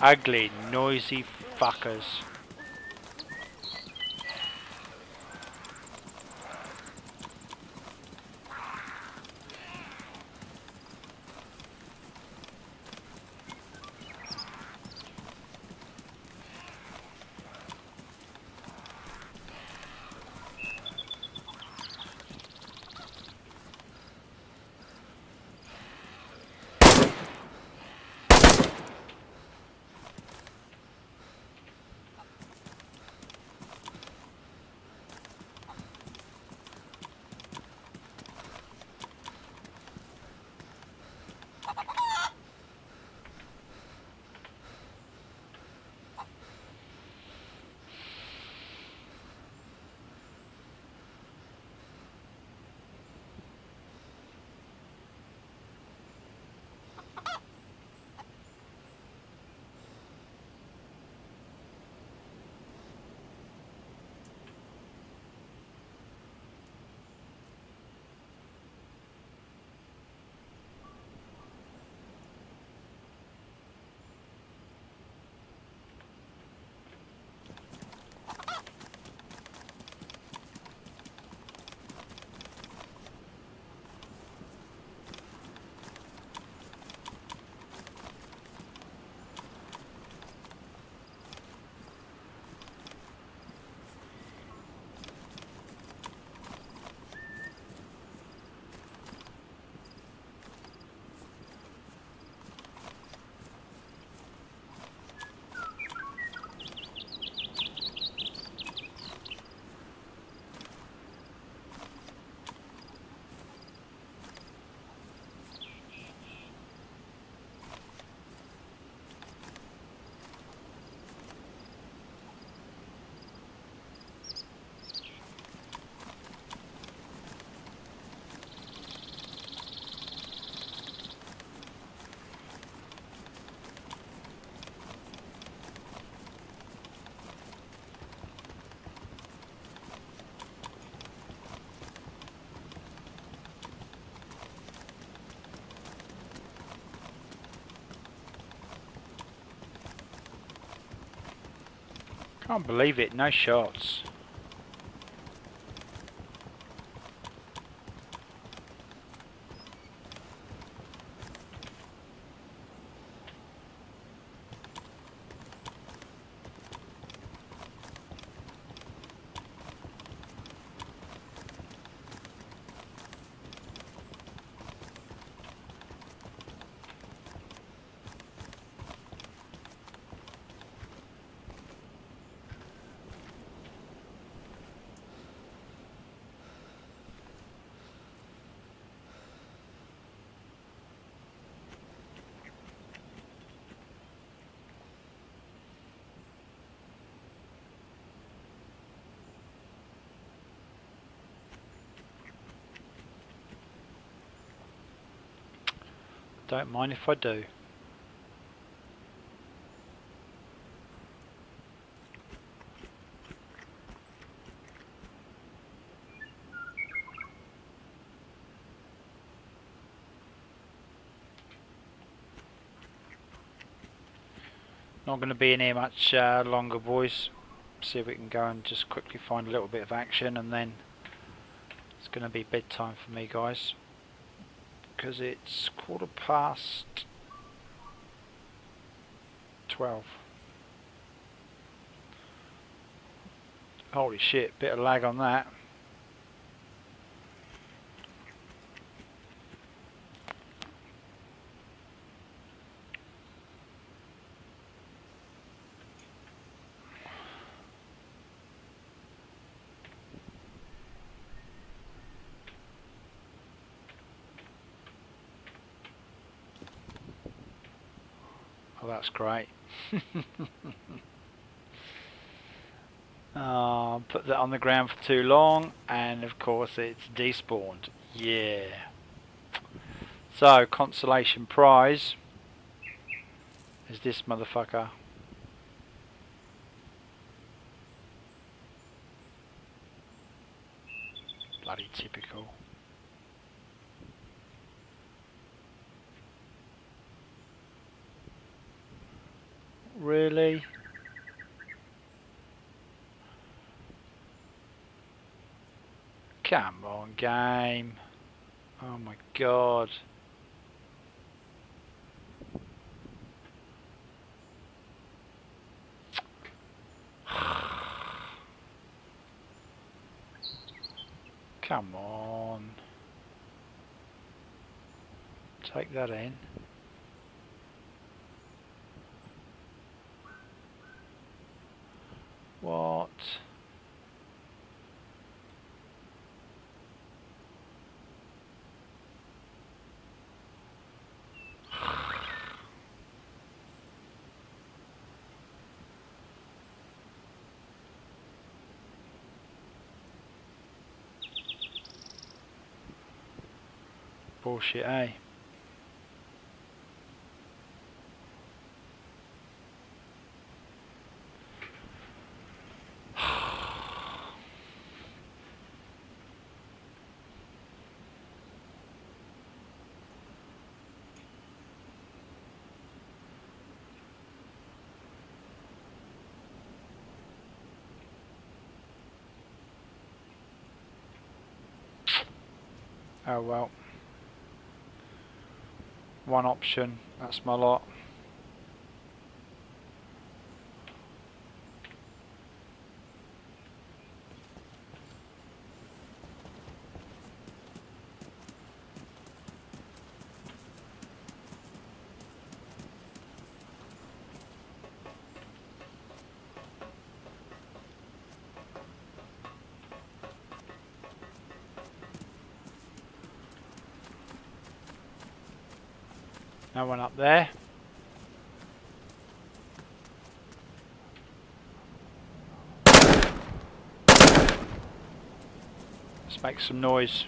Ugly, noisy fuckers. Can't believe it, no shots. Don't mind if I do. Not going to be in here much longer, boys. See if we can go and just quickly find a little bit of action, and then it's going to be bedtime for me, guys, because it's 12:15. Holy shit, bit of lag on that. Oh, that's great. Put that on the ground for too long, and of course it's despawned. Yeah. So, consolation prize is this motherfucker. Bloody typical. Really? Come on, game. Oh my god. Come on. Take that in. What? Bullshit, eh? Oh well. One option, that's my lot. No one up there. Let's make some noise.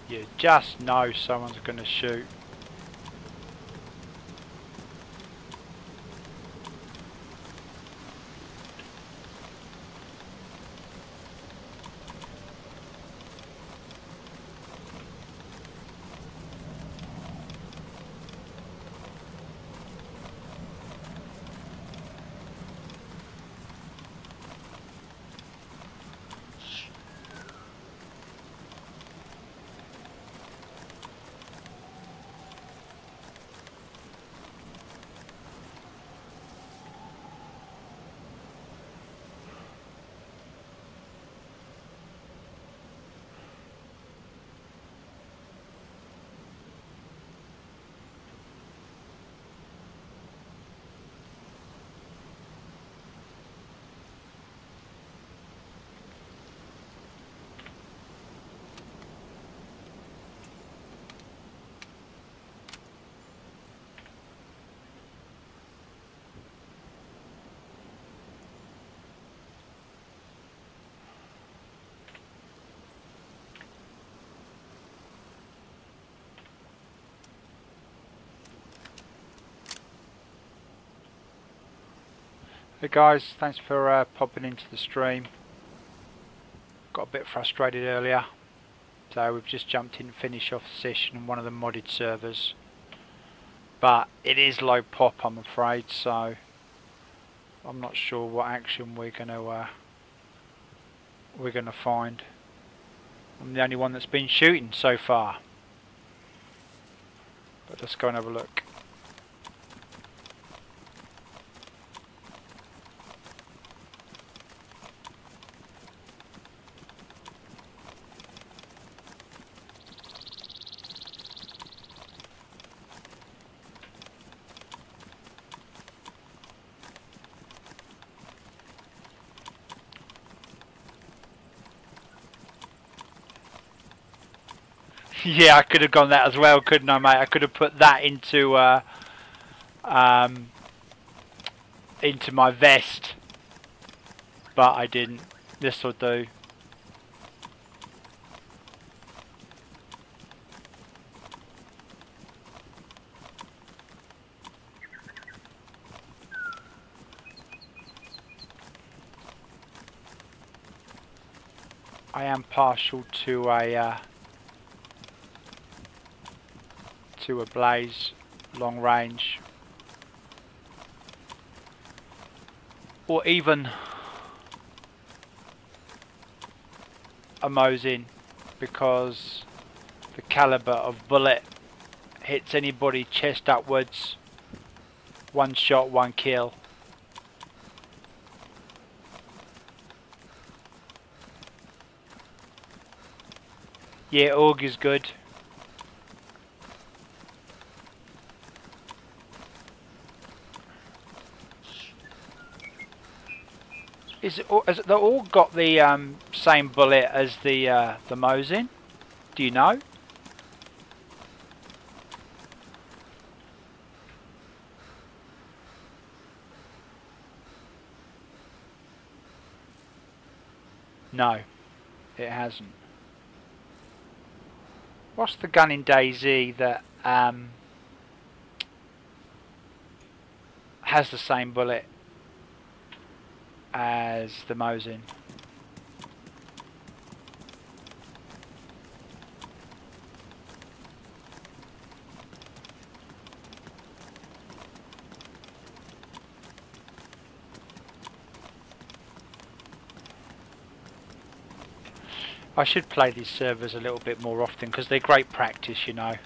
You just know someone's going to shoot. Hey guys, thanks for popping into the stream. Got a bit frustrated earlier, so we've just jumped in and finished off the session on one of the modded servers. But it is low pop, I'm afraid, so I'm not sure what action we're gonna find. I'm the only one that's been shooting so far. But let's go and have a look. Yeah, I could have gone that as well, couldn't I, mate? I could have put that into my vest, but I didn't. This will do. I am partial to a DAYZ long range, or even a Mosin, because the caliber of bullet hits anybody chest upwards, one shot, one kill. Yeah, AUG is good. Has they all got the same bullet as the Mosin? Do you know? No, it hasn't. What's the gun in DAYZ that has the same bullet as the Mosin? I should play these servers a little bit more often because they're great practice, you know.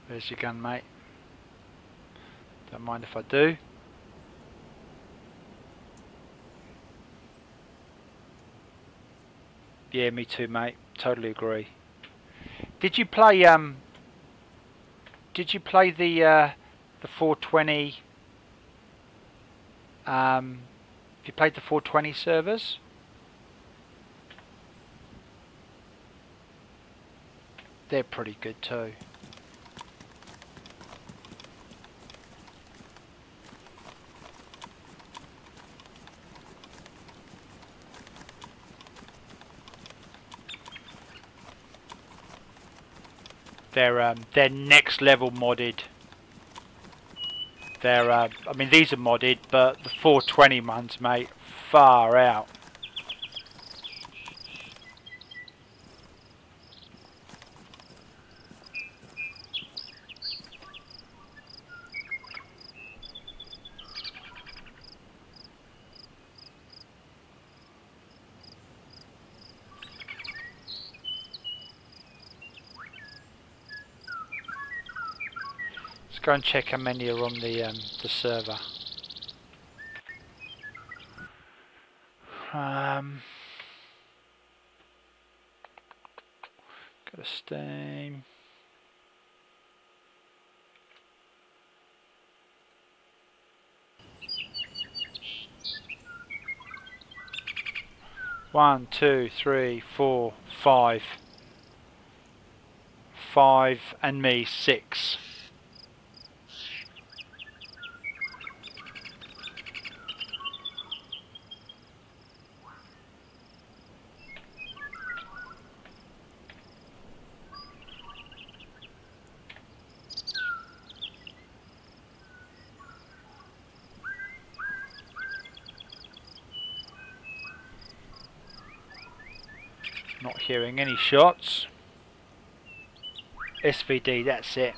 There's your gun, mate. Don't mind if I do. Yeah, me too, mate. Totally agree. Did you play the 420? Have you played the 420 servers? They're pretty good too. They're next level modded. They're I mean, these are modded, but the 420 ones, mate, far out. Let's go and check how many are on the server. Go to Steam. One, two, three, four, five. 5 and me 6. Not hearing any shots. SVD, that's it.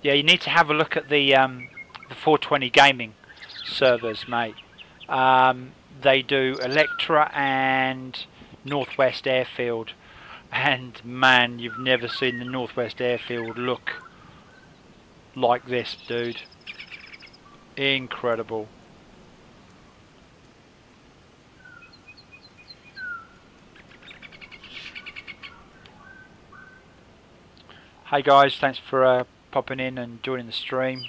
Yeah, you need to have a look at the 420 gaming servers, mate. They do Electra and Northwest Airfield, and man, you've never seen the Northwest Airfield look like this, dude. Incredible. Hey guys, thanks for popping in and joining the stream.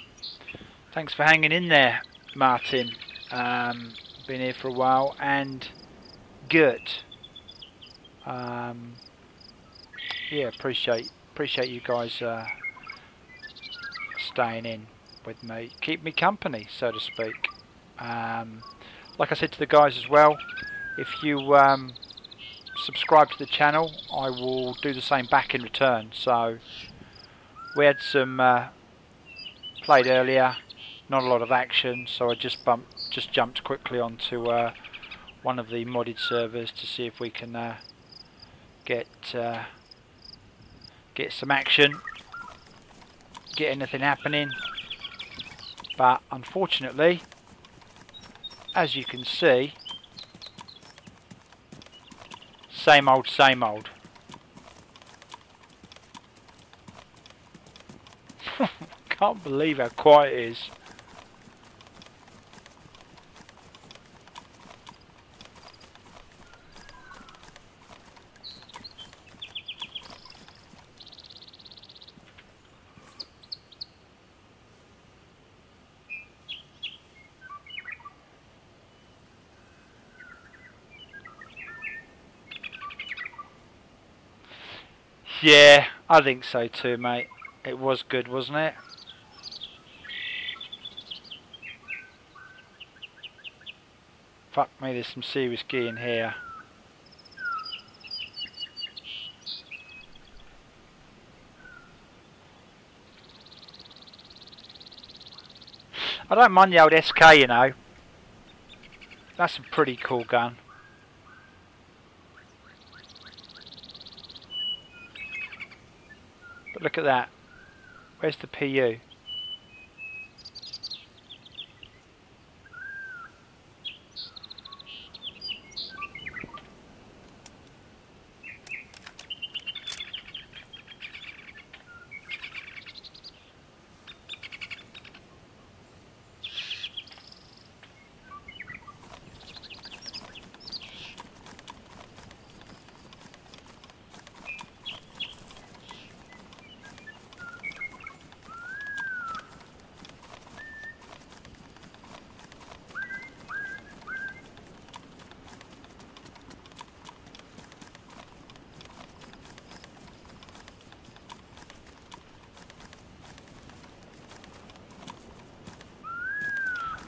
Thanks for hanging in there, Martin. Been here for a while, and Gert. Yeah, appreciate you guys staying in with me, keep me company, so to speak. Like I said to the guys as well, if you subscribe to the channel, I will do the same back in return. So we had some played earlier, not a lot of action, so I just jumped quickly onto one of the modded servers to see if we can get some action, get anything happening. But unfortunately, as you can see, same old, same old. Can't believe how quiet it is. Yeah, I think so too, mate. It was good, wasn't it? Fuck me, there's some serious gear in here. I don't mind the old SK, you know. That's a pretty cool gun. But look at that. Where's the PU?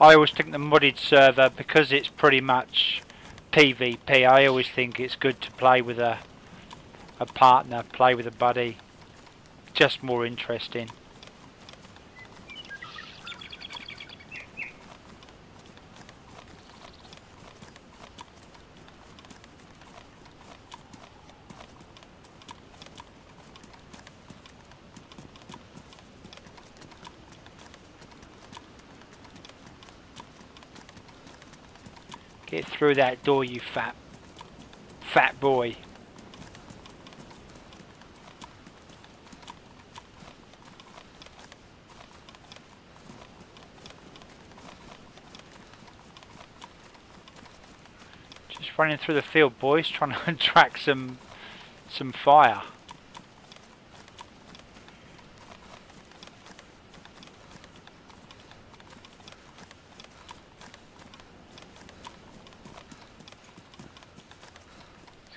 I always think the modded server, because it's pretty much PvP, I always think it's good to play with a partner, play with a buddy. Just more interesting. Get through that door, you fat boy. Just running through the field, boys, trying to attract some fire.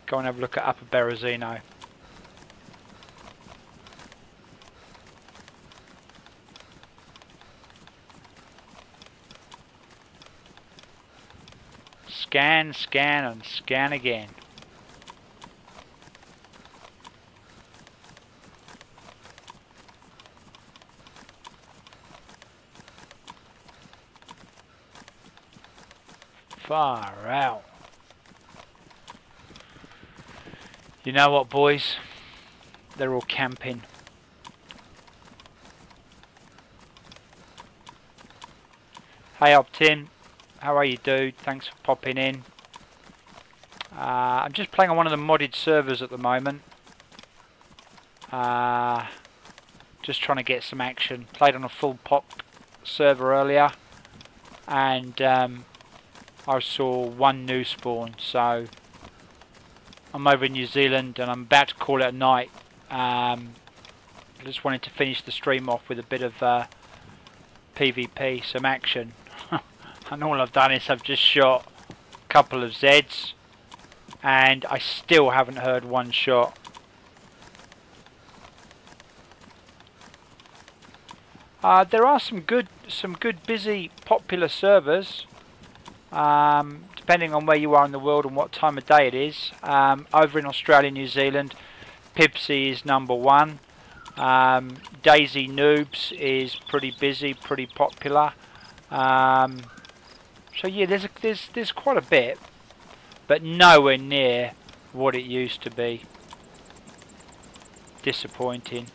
Go and have a look at Upper Berezino. Scan, scan and scan again. Far out. You know what, boys? They're all camping. Hey Optin, how are you, dude? Thanks for popping in. I'm just playing on one of the modded servers at the moment. Just trying to get some action. Played on a full pop server earlier, and I saw one new spawn, so I'm over in New Zealand and I'm about to call it a night. I just wanted to finish the stream off with a bit of PvP, some action. And all I've done is I've just shot a couple of Zeds and I still haven't heard one shot. There are some good busy popular servers. Depending on where you are in the world and what time of day it is. Over in Australia, New Zealand, PiPSy is #1. DAYZ Noobs is pretty busy, pretty popular. So yeah, there's quite a bit, but nowhere near what it used to be. Disappointing.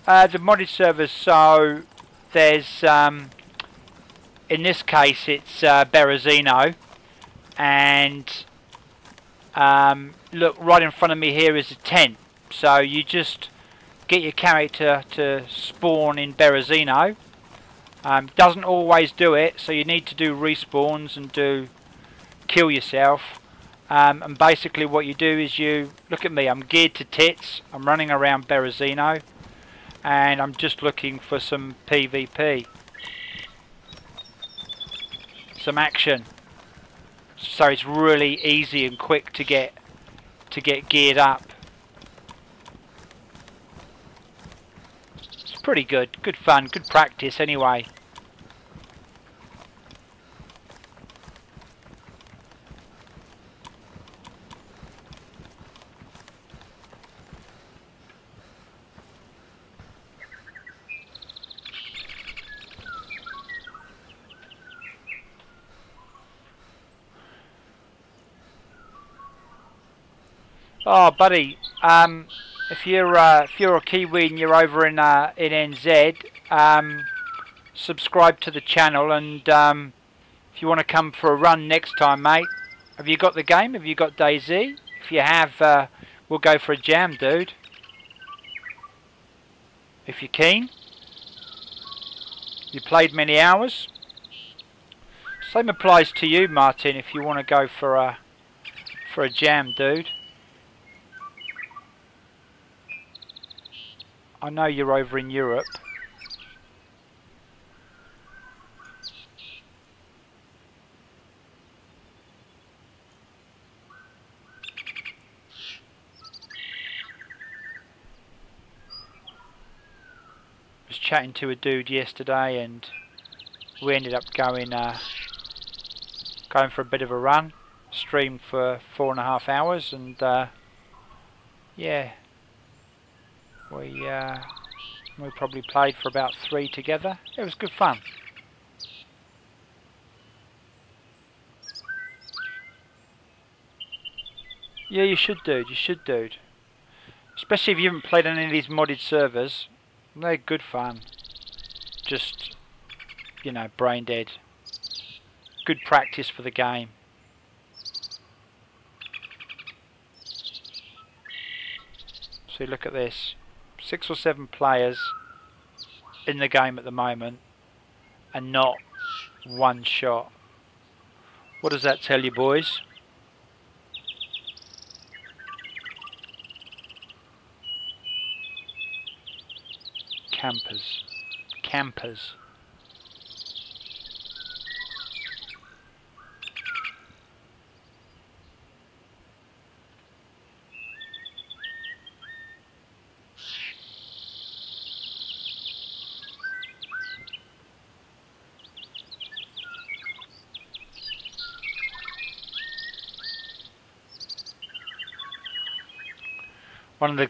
The modded servers, so there's, in this case it's Berezino, and look, right in front of me here is a tent, so you just get your character to spawn in Berezino. Doesn't always do it, so you need to do respawns and kill yourself. And basically what you do is you, look at me, I'm geared to tits, I'm running around Berezino, and I'm just looking for some PvP, some action. So it's really easy and quick to get geared up. It's pretty good fun, good practice anyway. Oh, buddy, if you're a Kiwi and you're over in NZ, subscribe to the channel, and if you want to come for a run next time, mate, have you got the game? Have you got DAYZ? If you have, we'll go for a jam, dude. If you're keen, you played many hours. Same applies to you, Martin. If you want to go for for a jam, dude. I know you're over in Europe. Was chatting to a dude yesterday, and we ended up going for a bit of a run. Streamed for 4.5 hours, and yeah, we probably played for about 3 together. It was good fun. Yeah, you should, dude. You should, dude. Especially if you haven't played on any of these modded servers. They're good fun. Just, you know, brain dead. Good practice for the game. So look at this. 6 or 7 players in the game at the moment, and not one shot. What does that tell you, boys? Campers. Campers.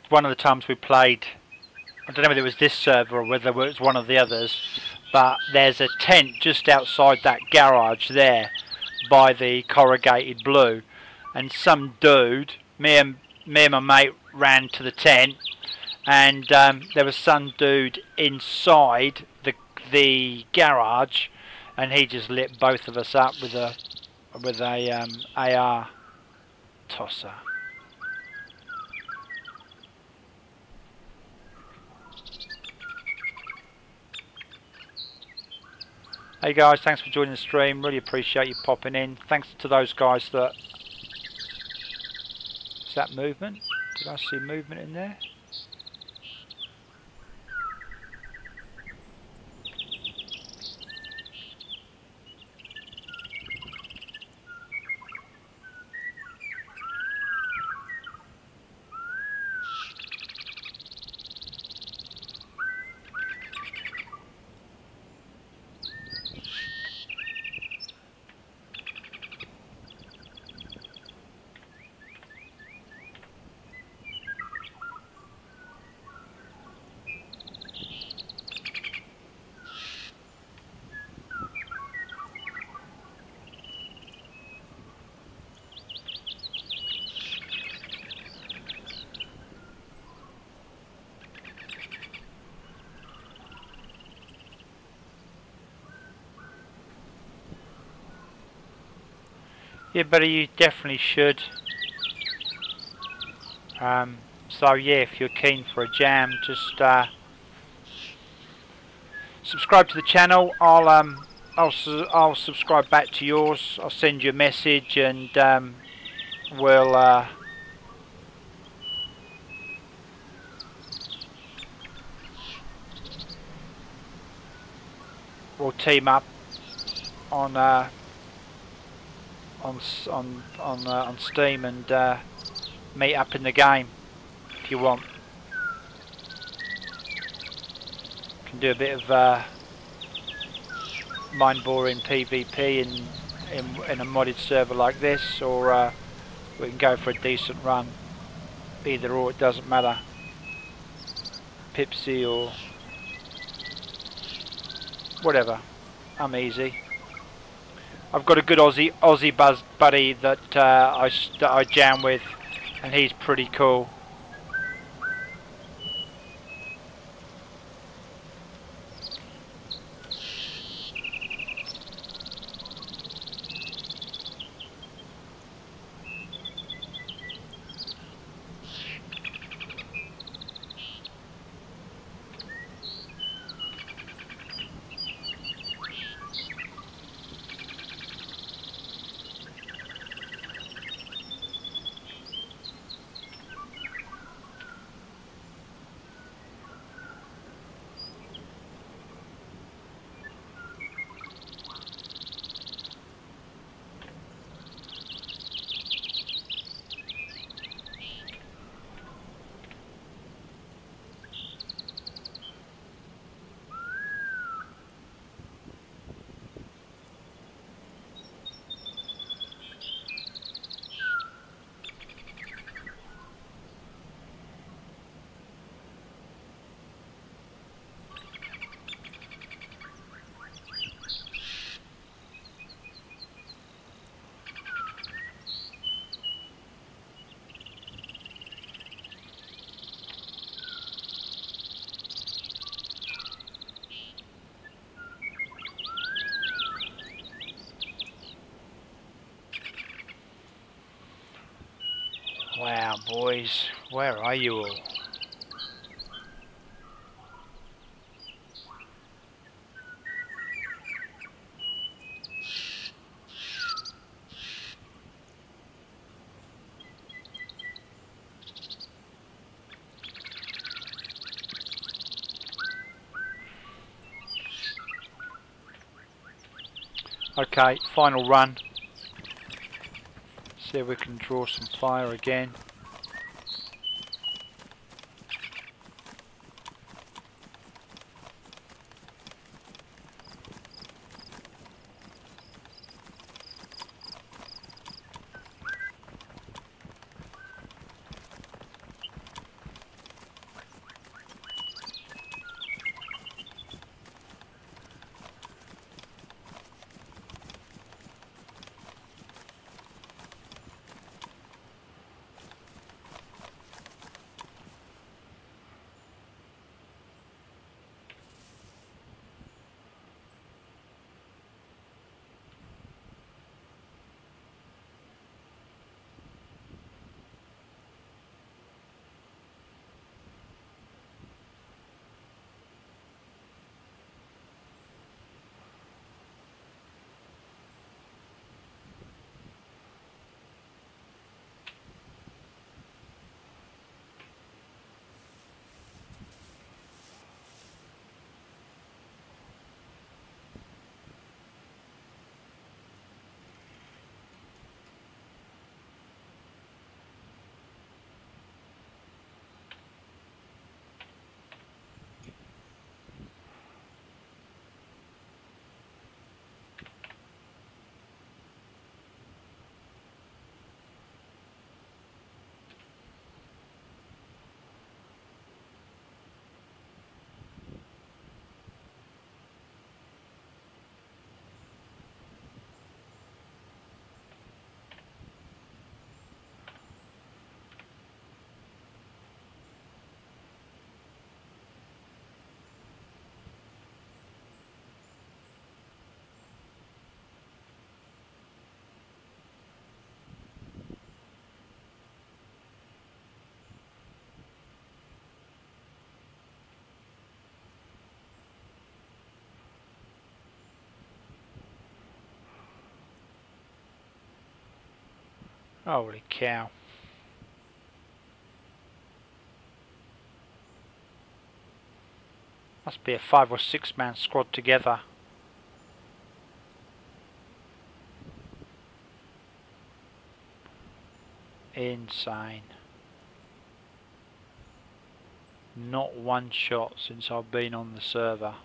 One of the times we played, I don't know whether it was this server or whether it was one of the others, but there's a tent just outside that garage there by the corrugated blue, and some dude, me and my mate ran to the tent, and there was some dude inside the garage, and he just lit both of us up with a AR tosser. Hey guys, thanks for joining the stream. Really appreciate you popping in. Thanks to those guys that... Is that movement? Did I see movement in there? Yeah, buddy, you definitely should. So yeah, if you're keen for a jam, just subscribe to the channel. I'll subscribe back to yours. I'll send you a message, and we'll team up on Steam and meet up in the game if you want. Can do a bit of mind-boring PvP in a modded server like this, or we can go for a decent run. Either or, it doesn't matter. Pipsy or whatever. I'm easy. I've got a good Aussie buddy that I jam with, and he's pretty cool. boys, where are you all? Okay, final run. See if we can draw some fire again. Holy cow. Must be a 5 or 6 man squad together. Insane. Not one shot since I've been on the server.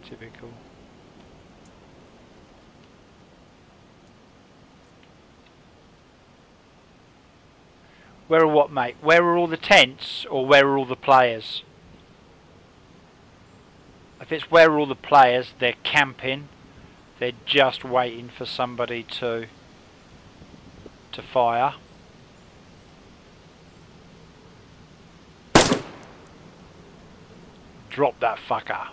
Typical. Where are what, mate? Where are all the tents, or where are all the players? If it's where are all the players, they're camping. They're just waiting for somebody to fire. Drop that fucker.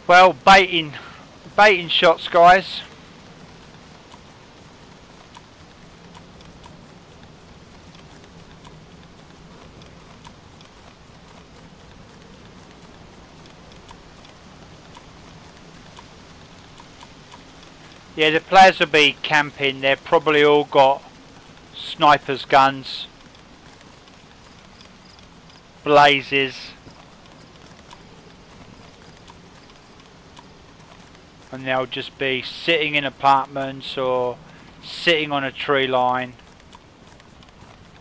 Well, baiting shots, guys. Yeah, the players will be camping. They've probably all got snipers' guns, blazes, and they'll just be sitting in apartments or sitting on a tree line.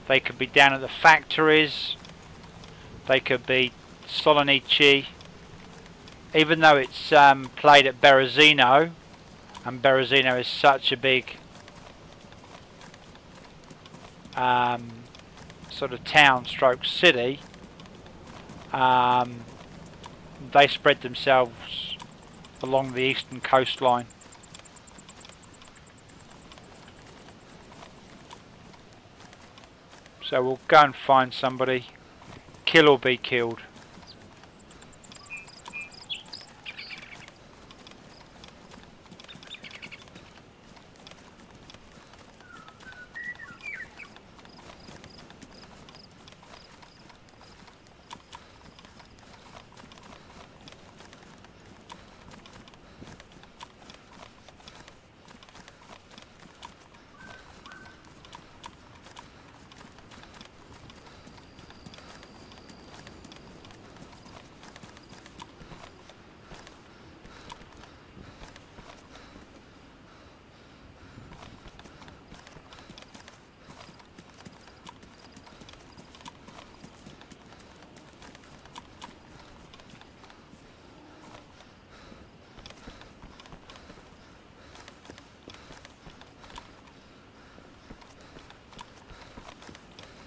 They could be down at the factories. They could be Solonici. Even though it's played at Berezino, and Berezino is such a big sort of town stroke city, they spread themselves along the eastern coastline. So we'll go and find somebody, kill or be killed.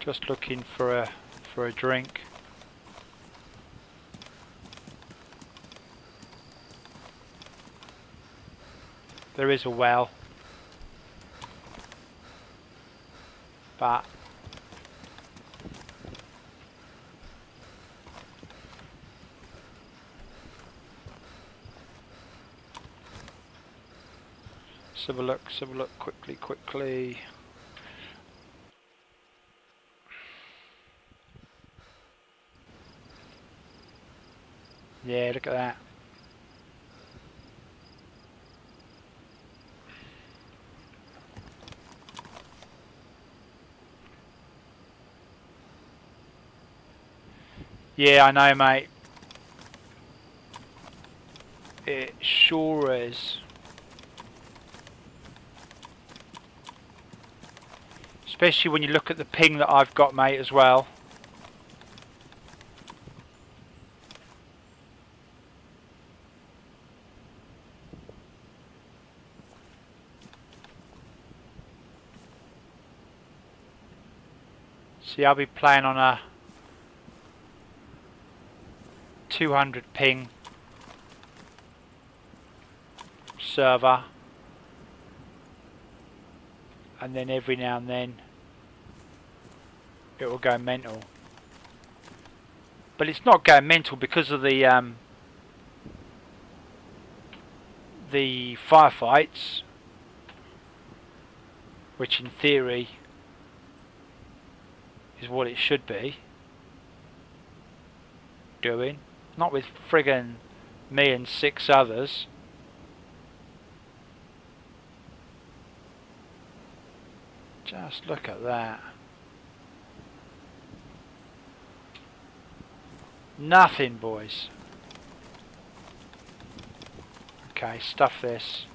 Just looking for a drink. There is a well, but let's have a look quickly. Yeah, look at that. Yeah, I know, mate. It sure is. Especially when you look at the ping that I've got, mate, as well. See, I'll be playing on a 200 ping server, and then every now and then it will go mental. But it's not going mental because of the firefights, which in theory is what it should be doing, not with friggin' me and 6 others. Just look at that. Nothing, boys. Okay, stuff this.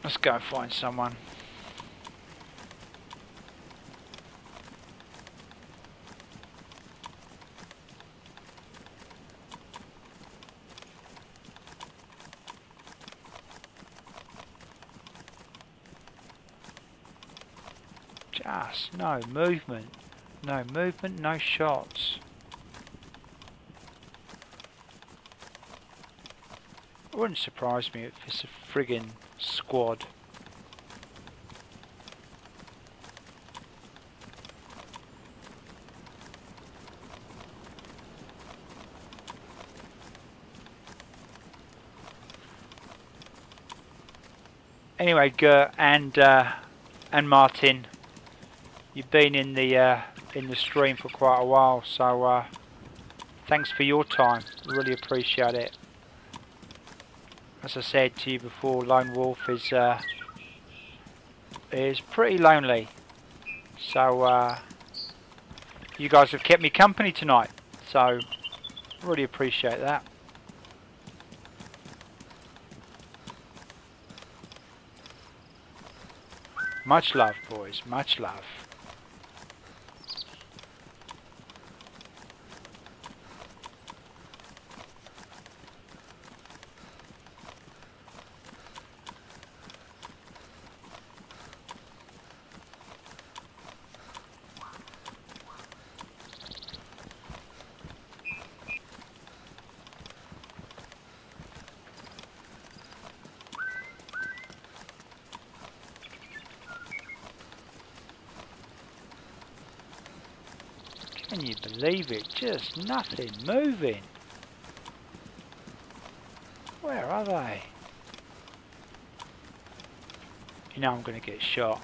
Let's go find someone. Just no movement. No movement, no shots. It wouldn't surprise me if it's a friggin' squad. Anyway, Gert and Martin, you've been in the stream for quite a while, so thanks for your time. Really appreciate it. As I said to you before, Lone Wolf is pretty lonely, so you guys have kept me company tonight, so really appreciate that. Much love, boys, much love. Can you believe it? Just nothing moving. Where are they? You know I'm going to get shot.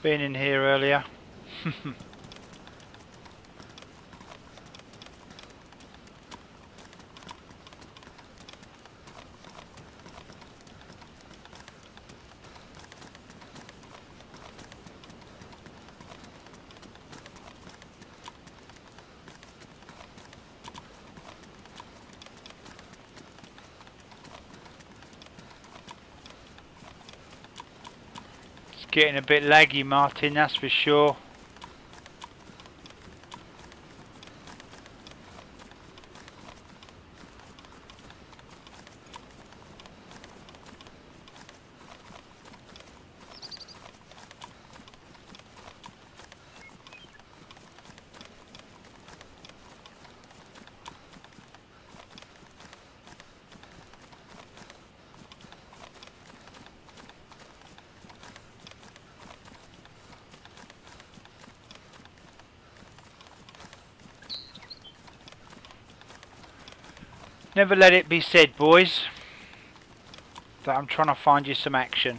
Been in here earlier. Getting a bit laggy, Martin, that's for sure. Never let it be said, boys, that I'm trying to find you some action.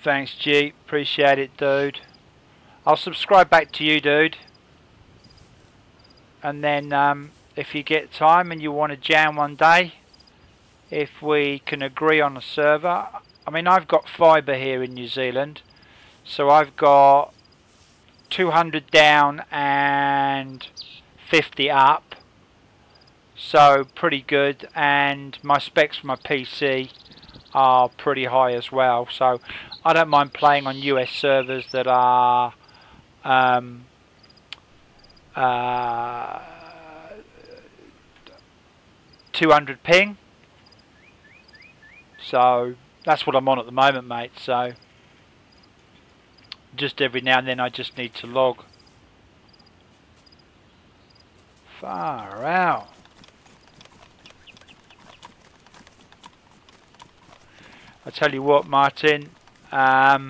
Thanks, G. Appreciate it, dude. I'll subscribe back to you, dude. And then, if you get time and you want to jam one day, if we can agree on a server. I mean, I've got FIBRE here in New Zealand, so I've got 200 down and 50 up. So pretty good, and my specs for my PC are pretty high as well, so I don't mind playing on US servers that are 200 ping, So that's what I'm on at the moment, mate. So just every now and then I just need to log. Far out. I tell you what, Martin, a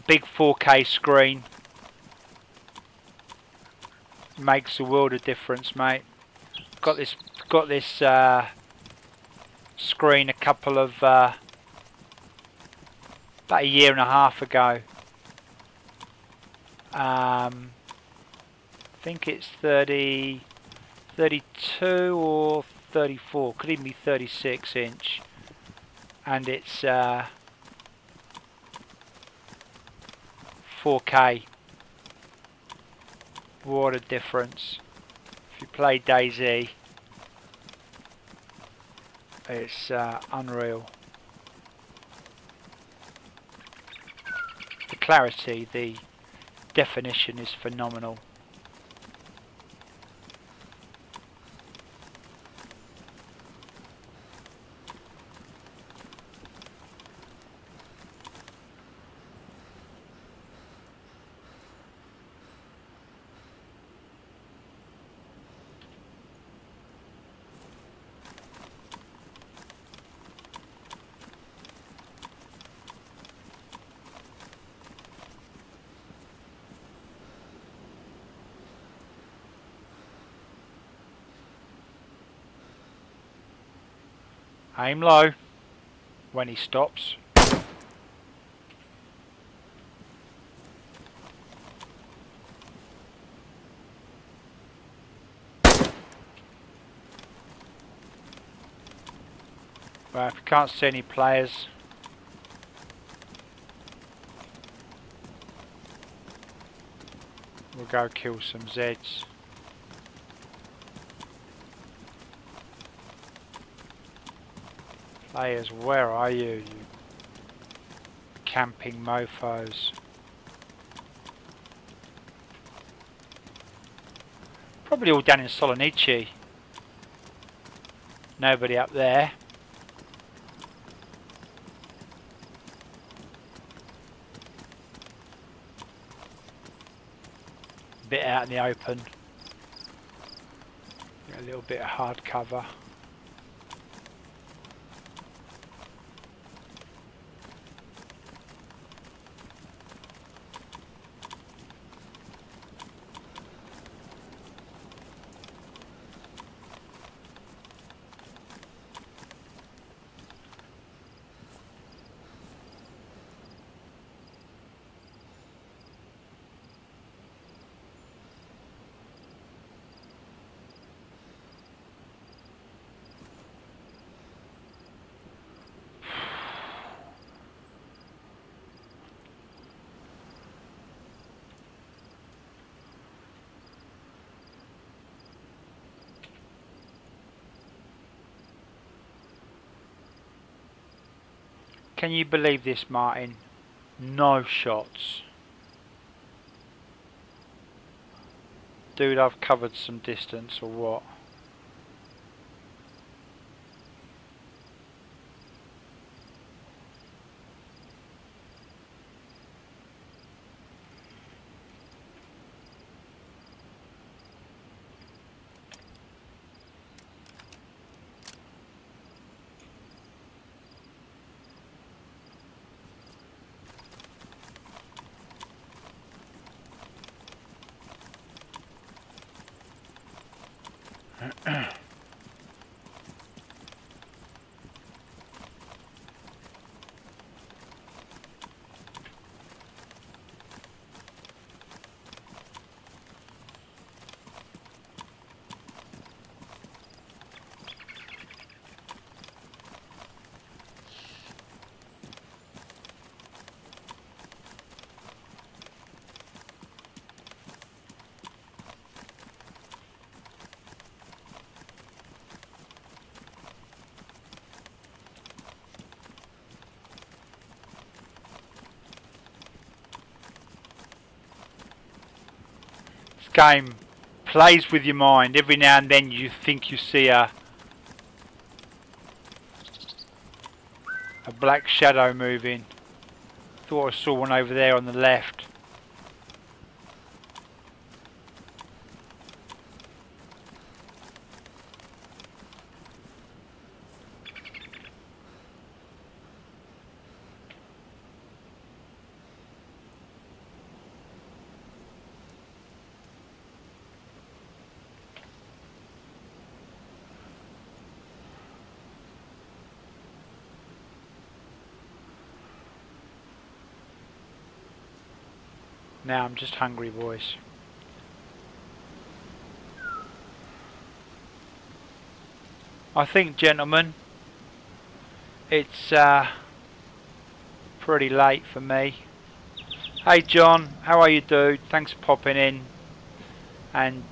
big 4K screen makes a world of difference, mate. Got this screen a couple of about a year and a half ago. I think it's 32 or 34, could even be 36 inch, and it's 4K. What a difference. If you play DAYZ, it's unreal. The clarity, the definition is phenomenal. Aim low when he stops. Well, if you can't see any players, we'll go kill some Zeds. Players, where are you, you camping mofos? Probably all down in Solonici. Nobody up there. Bit out in the open. Get a little bit of hard cover. Can you believe this, Martin? No shots. Dude, I've covered some distance or what? Game plays with your mind. Every now and then you think you see a black shadow moving. Thought I saw one over there on the left. Now I'm just hungry, boys. I think, gentlemen, it's pretty late for me. Hey John, how are you, dude? Thanks for popping in and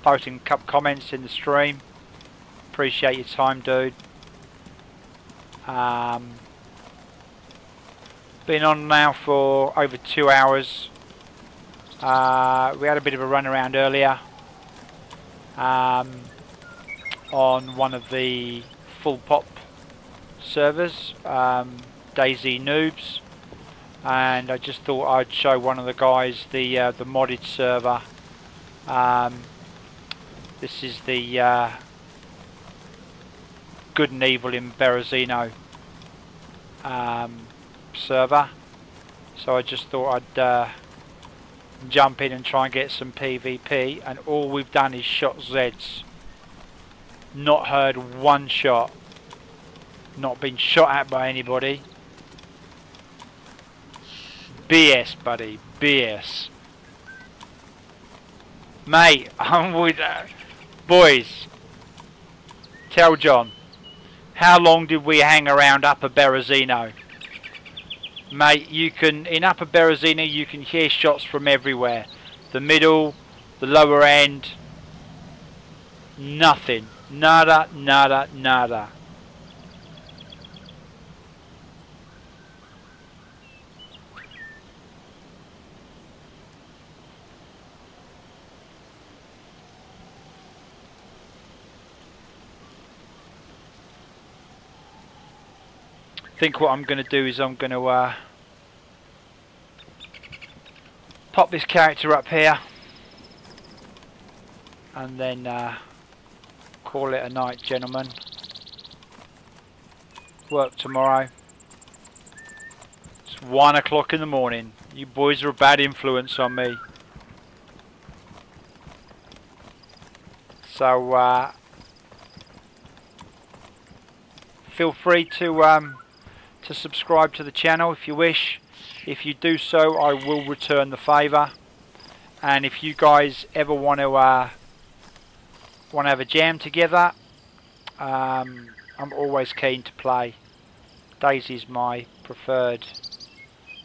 posting a couple comments in the stream. Appreciate your time, dude. Been on now for over 2 hours. We had a bit of a run around earlier on one of the full pop servers, DAYZ Noobs, and I just thought I'd show one of the guys the modded server. This is the Good and Evil in Berezino server, so I just thought I'd jump in and try and get some PvP, and all we've done is shot Zeds. Not heard one shot, not been shot at by anybody. BS, buddy, BS. Mate, I'm with boys. Tell John, how long did we hang around Upper Berezino? Mate, you can, in Upper Berezino, you can hear shots from everywhere. The middle, the lower end, nothing. Nada, nada, nada. I think what I'm going to do is I'm going to pop this character up here and then call it a night, gentlemen. Work tomorrow. It's 1 o'clock in the morning. You boys are a bad influence on me. So feel free to subscribe to the channel if you wish. If you do so, I will return the favour. And if you guys ever want to have a jam together, I'm always keen to play. DAYZ is my preferred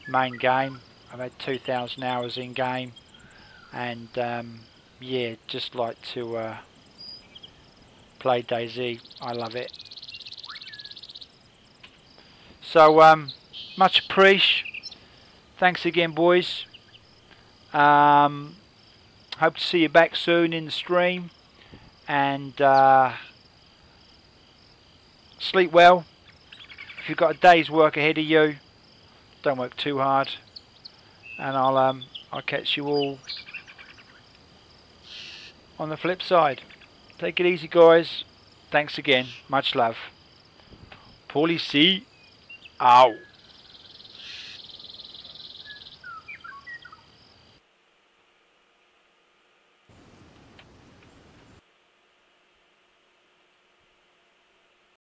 main game. I've had 2,000 hours in game, and yeah, just like to play DAYZ. I love it. So much appreciated. Thanks again, boys. Hope to see you back soon in the stream, and sleep well. If you've got a day's work ahead of you, don't work too hard, and I'll catch you all on the flip side. Take it easy, guys. Thanks again. Much love. PailiC out.